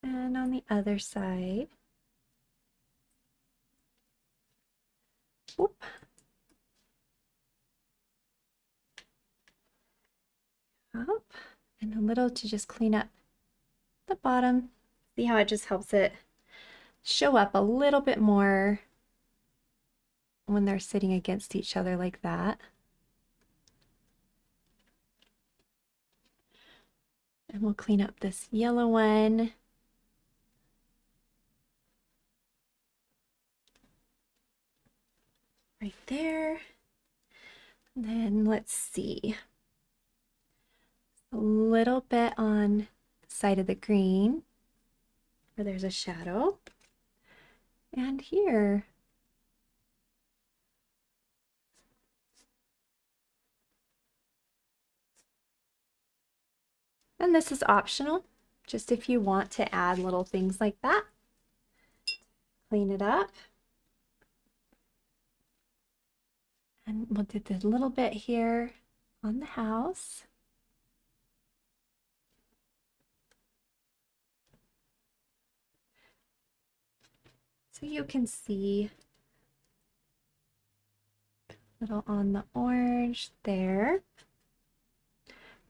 And on the other side. Whoop. Up. And a little to just clean up the bottom. See how it just helps it show up a little bit more when they're sitting against each other like that. And we'll clean up this yellow one. Right there. And then let's see. A little bit on the side of the green where there's a shadow. And here. And this is optional, just if you want to add little things like that. Clean it up. And we'll do the little bit here on the house. So you can see a little on the orange there.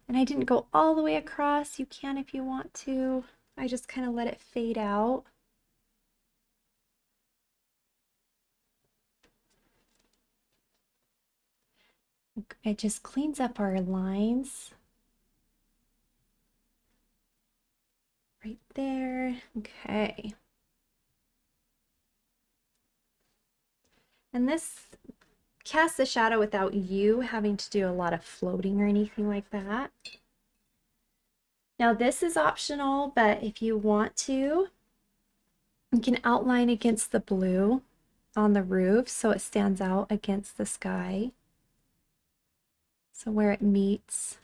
And I didn't go all the way across. You can if you want to. I just kind of let it fade out. It just cleans up our lines. Right there. Okay. And this casts a shadow without you having to do a lot of floating or anything like that. Now this is optional, but if you want to, you can outline against the blue on the roof so it stands out against the sky. So where it meets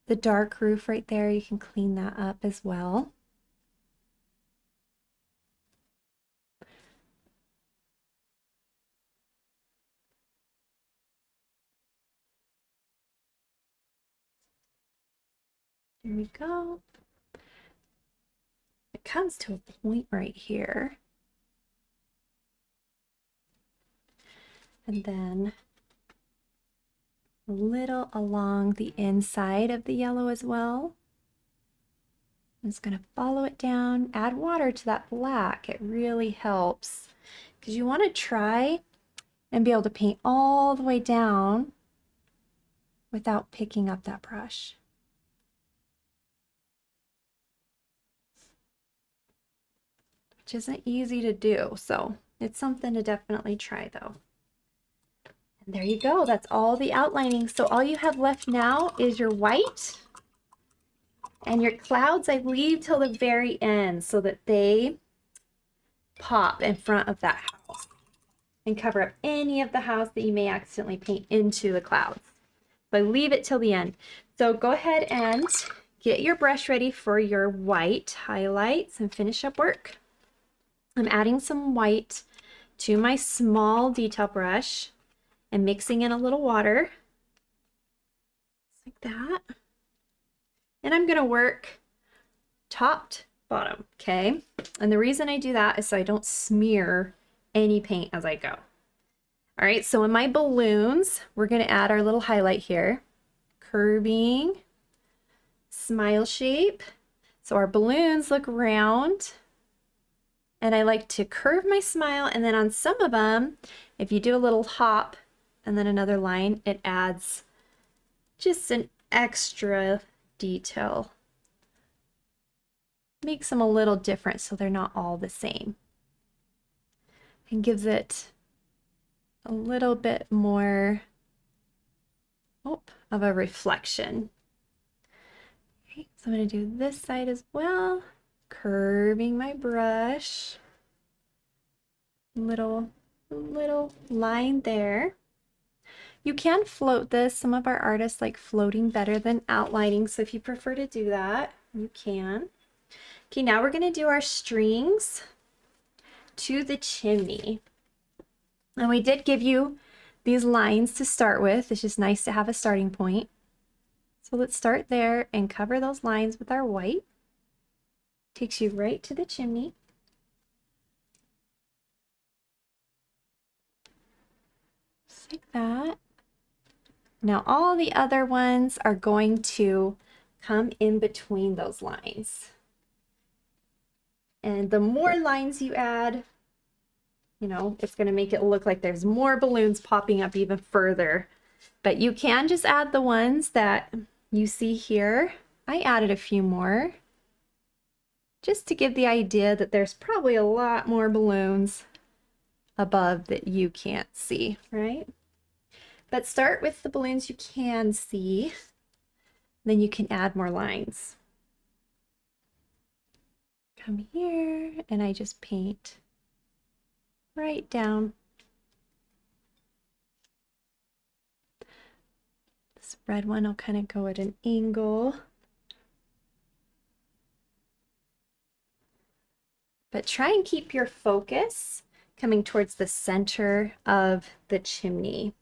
the dark roof right there, you can clean that up as well. There we go. It comes to a point right here. And then a little along the inside of the yellow as well. I'm just going to follow it down, add water to that black. It really helps because you want to try and be able to paint all the way down without picking up that brush. Which isn't easy to do, so it's something to definitely try though. And there you go. That's all the outlining. So all you have left now is your white and your clouds. I leave till the very end so that they pop in front of that house and cover up any of the house that you may accidentally paint into the clouds. So I leave it till the end. So go ahead and get your brush ready for your white highlights and finish up work. I'm adding some white to my small detail brush and mixing in a little water like that. And I'm gonna work top to bottom, okay? And the reason I do that is so I don't smear any paint as I go. All right, so in my balloons, we're gonna add our little highlight here. Curving, smile shape. So our balloons look round. And I like to curve my smile, and then on some of them, if you do a little hop and then another line, it adds just an extra detail. Makes them a little different so they're not all the same. And gives it a little bit more of a reflection. Okay, so I'm going to do this side as well. Curving my brush. Little line there. You can float this. Some of our artists like floating better than outlining, so if you prefer to do that, you can. Okay, now we're going to do our strings to the chimney. And we did give you these lines to start with. It's just nice to have a starting point. So let's start there and cover those lines with our white. Takes you right to the chimney. Just like that. Now all the other ones are going to come in between those lines. And the more lines you add, you know, it's going to make it look like there's more balloons popping up even further. But you can just add the ones that you see here. I added a few more just to give the idea that there's probably a lot more balloons above that you can't see, right? But start with the balloons you can see, then you can add more lines. Come here and I just paint right down. This red one will kind of go at an angle. But try and keep your focus coming towards the center of the chimney.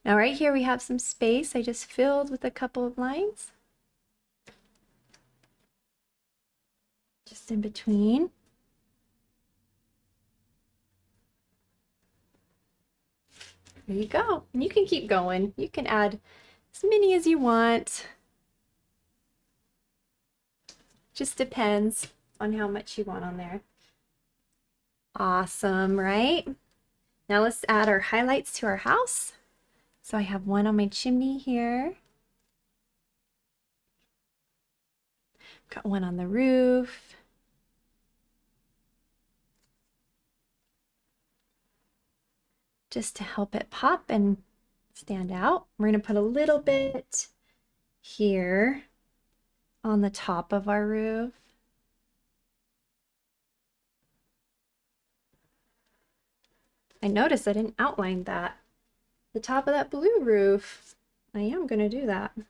Now right here we have some space I just filled with a couple of lines. Just in between. There you go. And you can keep going. You can add as many as you want. Just depends on how much you want on there. Awesome, right? Now let's add our highlights to our house. So I have one on my chimney here. Got one on the roof. Just to help it pop and stand out. We're going to put a little bit here on the top of our roof. I noticed I didn't outline that. The top of that blue roof. I am going to do that. Okay,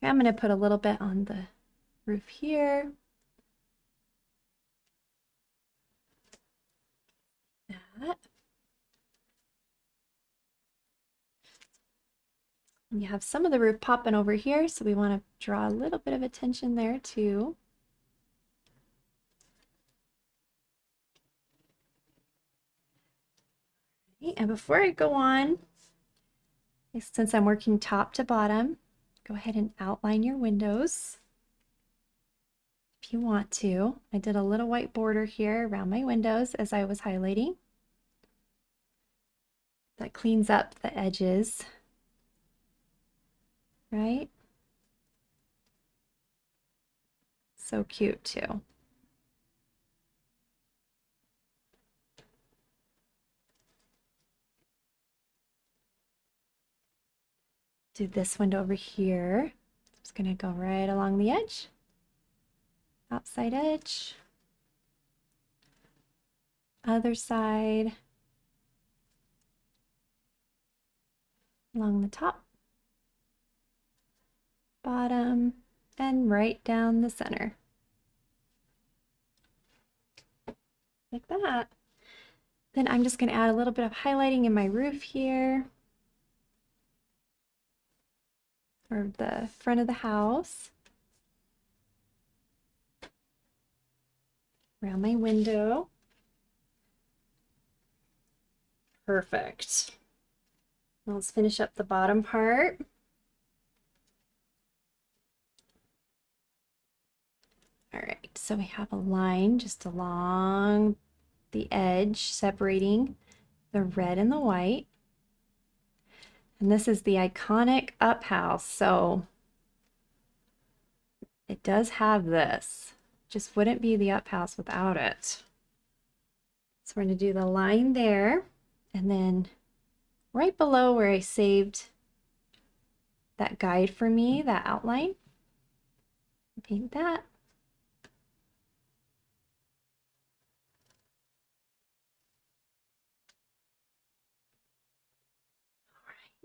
I'm going to put a little bit on the roof here. That. And you have some of the roof popping over here, so we want to draw a little bit of attention there too. Okay, and before I go on, since I'm working top to bottom, go ahead and outline your windows if you want to. I did a little white border here around my windows as I was highlighting. That cleans up the edges, right? So cute too. Do this window over here. It's gonna go right along the edge. Outside edge. Other side. Along the top. Bottom. And right down the center. Like that. Then I'm just gonna add a little bit of highlighting in my roof here. Or the front of the house. Around my window. Perfect. Now let's finish up the bottom part. All right, so we have a line just along the edge separating the red and the white. And this is the iconic Up House, so it does have this. Just wouldn't be the Up House without it. So we're going to do the line there, and then right below where I saved that guide for me, that outline, paint that.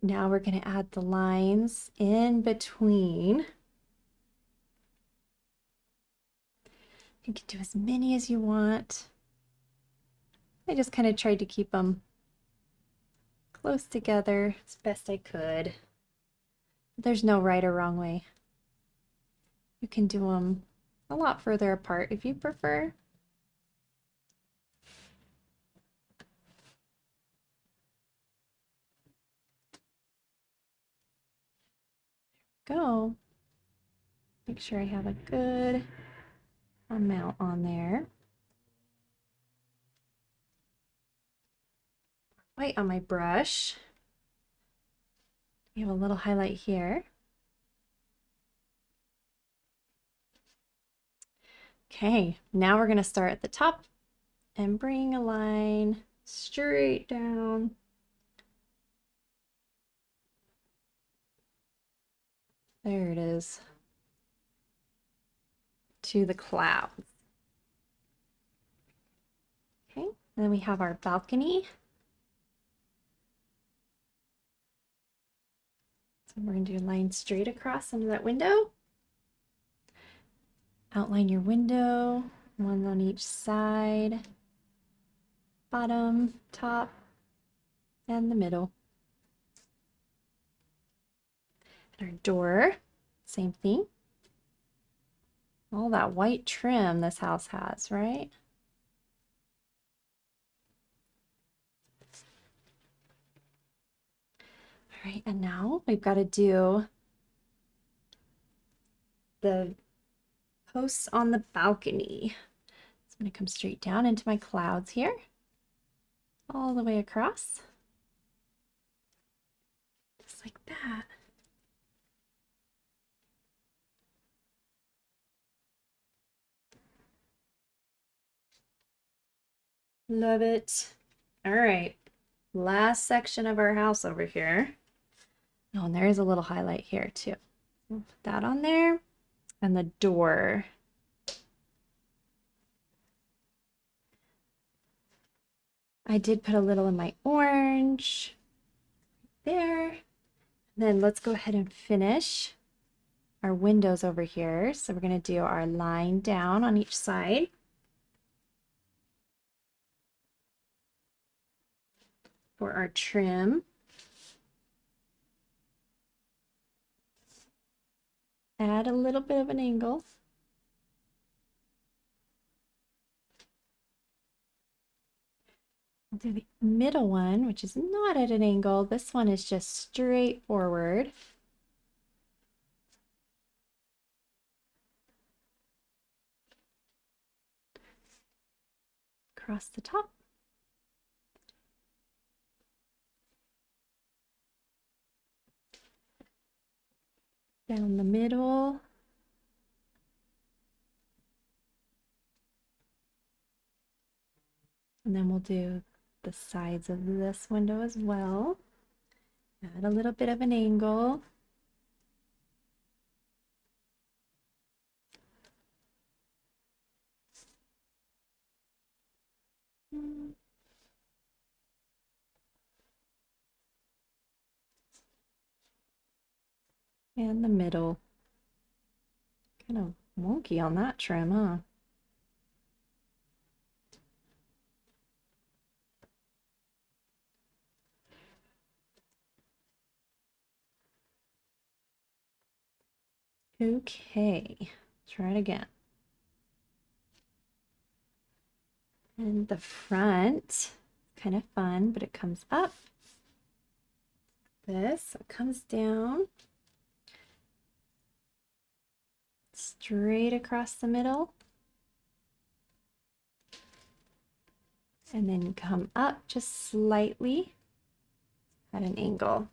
Now we're going to add the lines in between. You can do as many as you want. I just kind of tried to keep them close together as best I could. There's no right or wrong way. You can do them a lot further apart if you prefer. Go. Make sure I have a good amount on there. White on my brush. You have a little highlight here. Okay, now we're going to start at the top and bring a line straight down. There it is. To the clouds. Okay, then we have our balcony. So we're going to do a line straight across under that window. Outline your window, one on each side, bottom, top, and the middle. And our door, same thing. All that white trim this house has, right? All right, and now we've got to do the posts on the balcony. So I'm going to come straight down into my clouds here, all the way across, just like that. Love it. All right, last section of our house over here. Oh, and there is a little highlight here too. We'll put that on there. And the door. I did put a little in my orange there. Then let's go ahead and finish our windows over here. So we're going to do our line down on each side. For our trim. Add a little bit of an angle. I'll do the middle one, which is not at an angle. This one is just straight forward. Across the top. Down the middle. And then we'll do the sides of this window as well. Add a little bit of an angle. And the middle. Kind of wonky on that trim, huh? Okay, try it again. And the front, kind of fun, but it comes up. This, it comes down. Straight across the middle. And then come up just slightly at an angle.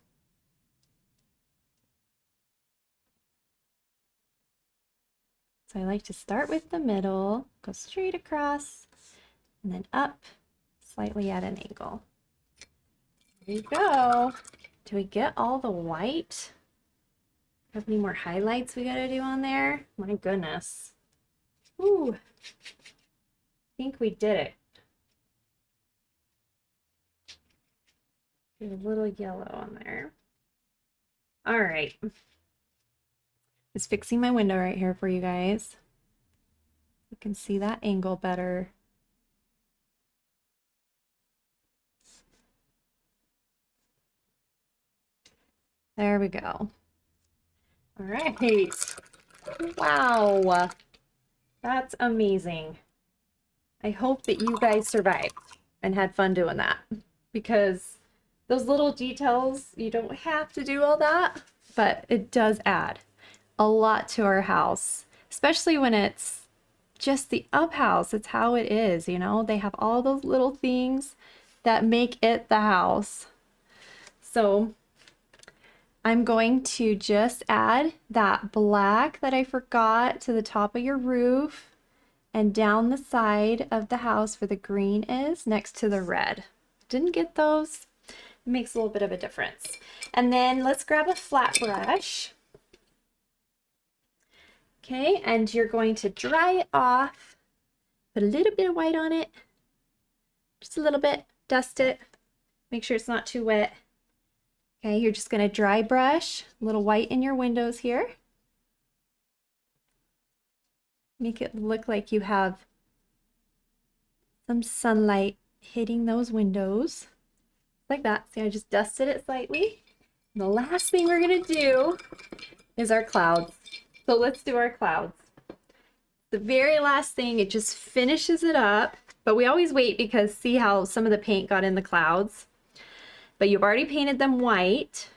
So I like to start with the middle, go straight across, and then up slightly at an angle. There you go. Do we get all the white? Have any more highlights we gotta do on there? My goodness. Ooh, I think we did it. There's a little yellow on there. All right. Just fixing my window right here for you guys. You can see that angle better. There we go. All right. Wow. That's amazing. I hope that you guys survived and had fun doing that, because those little details, you don't have to do all that, but it does add a lot to our house, especially when it's just the up house. It's how it is, you know? They have all those little things that make it the house. So I'm going to just add that black that I forgot to the top of your roof and down the side of the house where the green is next to the red. Didn't get those. It makes a little bit of a difference. And then let's grab a flat brush. Okay, and you're going to dry it off. Put a little bit of white on it. Just a little bit. Dust it. Make sure it's not too wet. Okay, you're just going to dry brush a little white in your windows here. Make it look like you have some sunlight hitting those windows. Like that. See, I just dusted it slightly. And the last thing we're going to do is our clouds. So let's do our clouds. The very last thing, it just finishes it up. But we always wait because see how some of the paint got in the clouds? But you've already painted them white.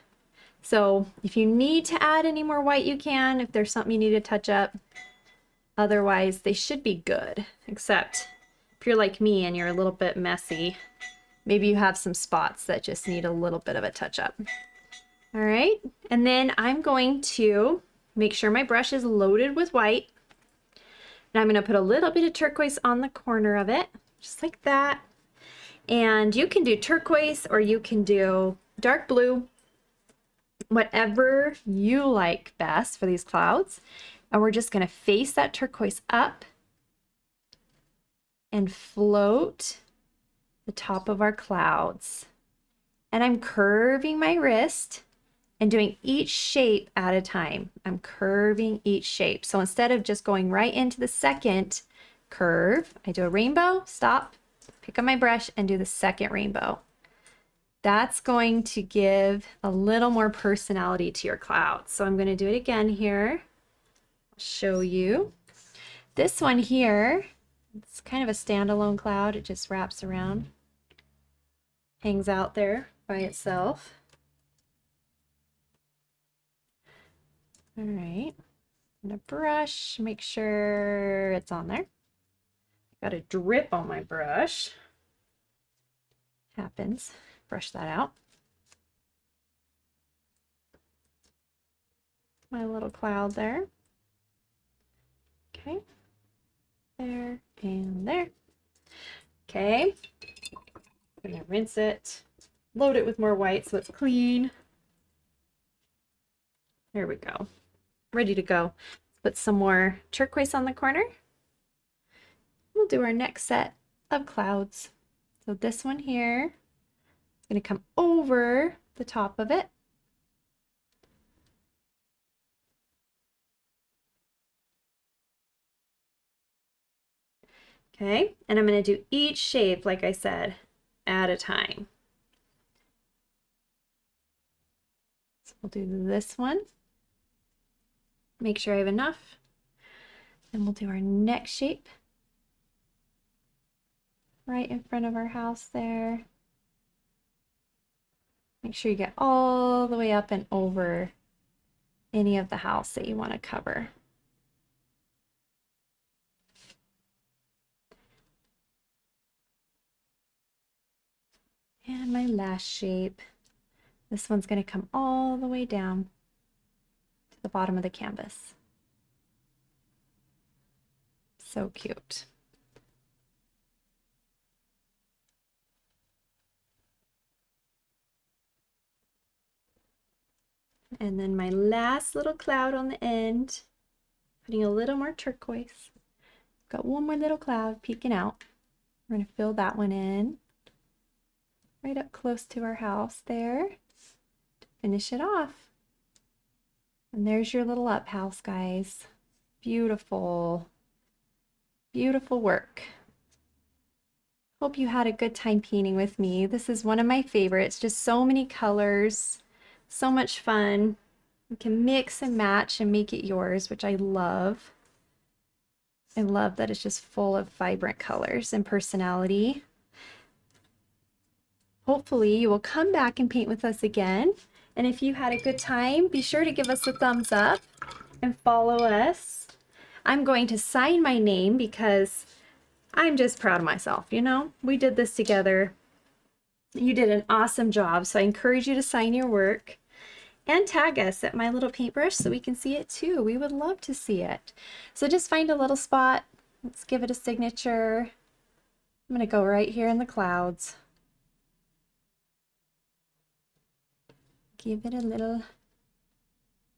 So if you need to add any more white, you can, if there's something you need to touch up. Otherwise, they should be good, except if you're like me and you're a little bit messy, maybe you have some spots that just need a little bit of a touch up. All right, and then I'm going to make sure my brush is loaded with white. And I'm gonna put a little bit of turquoise on the corner of it, just like that. And you can do turquoise or you can do dark blue, whatever you like best for these clouds. And we're just going to face that turquoise up and float the top of our clouds. And I'm curving my wrist and doing each shape at a time. I'm curving each shape. So instead of just going right into the second curve, I do a rainbow, stop, pick up my brush and do the second rainbow. That's going to give a little more personality to your clouds. So I'm going to do it again here. I'll show you. This one here, it's kind of a standalone cloud. It just wraps around, hangs out there by itself. All right, I'm gonna brush, make sure it's on there. Got a drip on my brush. Happens. Brush that out. My little cloud there. Okay. There and there. Okay. I'm gonna rinse it, load it with more white so it's clean. There we go. Ready to go. Put some more turquoise on the corner. We'll do our next set of clouds. So this one here is going to come over the top of it. Okay, and I'm going to do each shape, like I said, at a time. So we'll do this one. Make sure I have enough. And we'll do our next shape right in front of our house there. Make sure you get all the way up and over any of the house that you want to cover. And my last shape, this one's going to come all the way down to the bottom of the canvas. So cute. And then my last little cloud on the end, putting a little more turquoise. Got one more little cloud peeking out. We're going to fill that one in right up close to our house there to finish it off. And there's your little up house, guys. Beautiful, beautiful work. Hope you had a good time painting with me. This is one of my favorites. Just so many colors, so much fun. You can mix and match and make it yours, which I love. I love that it's just full of vibrant colors and personality. Hopefully you will come back and paint with us again. And if you had a good time, be sure to give us a thumbs up and follow us. I'm going to sign my name because I'm just proud of myself, you know? We did this together. You did an awesome job, so I encourage you to sign your work and tag us at My Little Paintbrush so we can see it too. We would love to see it. So just find a little spot. Let's give it a signature. I'm going to go right here in the clouds. Give it a little,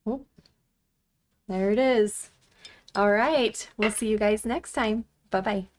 oh, there it is. All right, we'll see you guys next time. Bye-bye.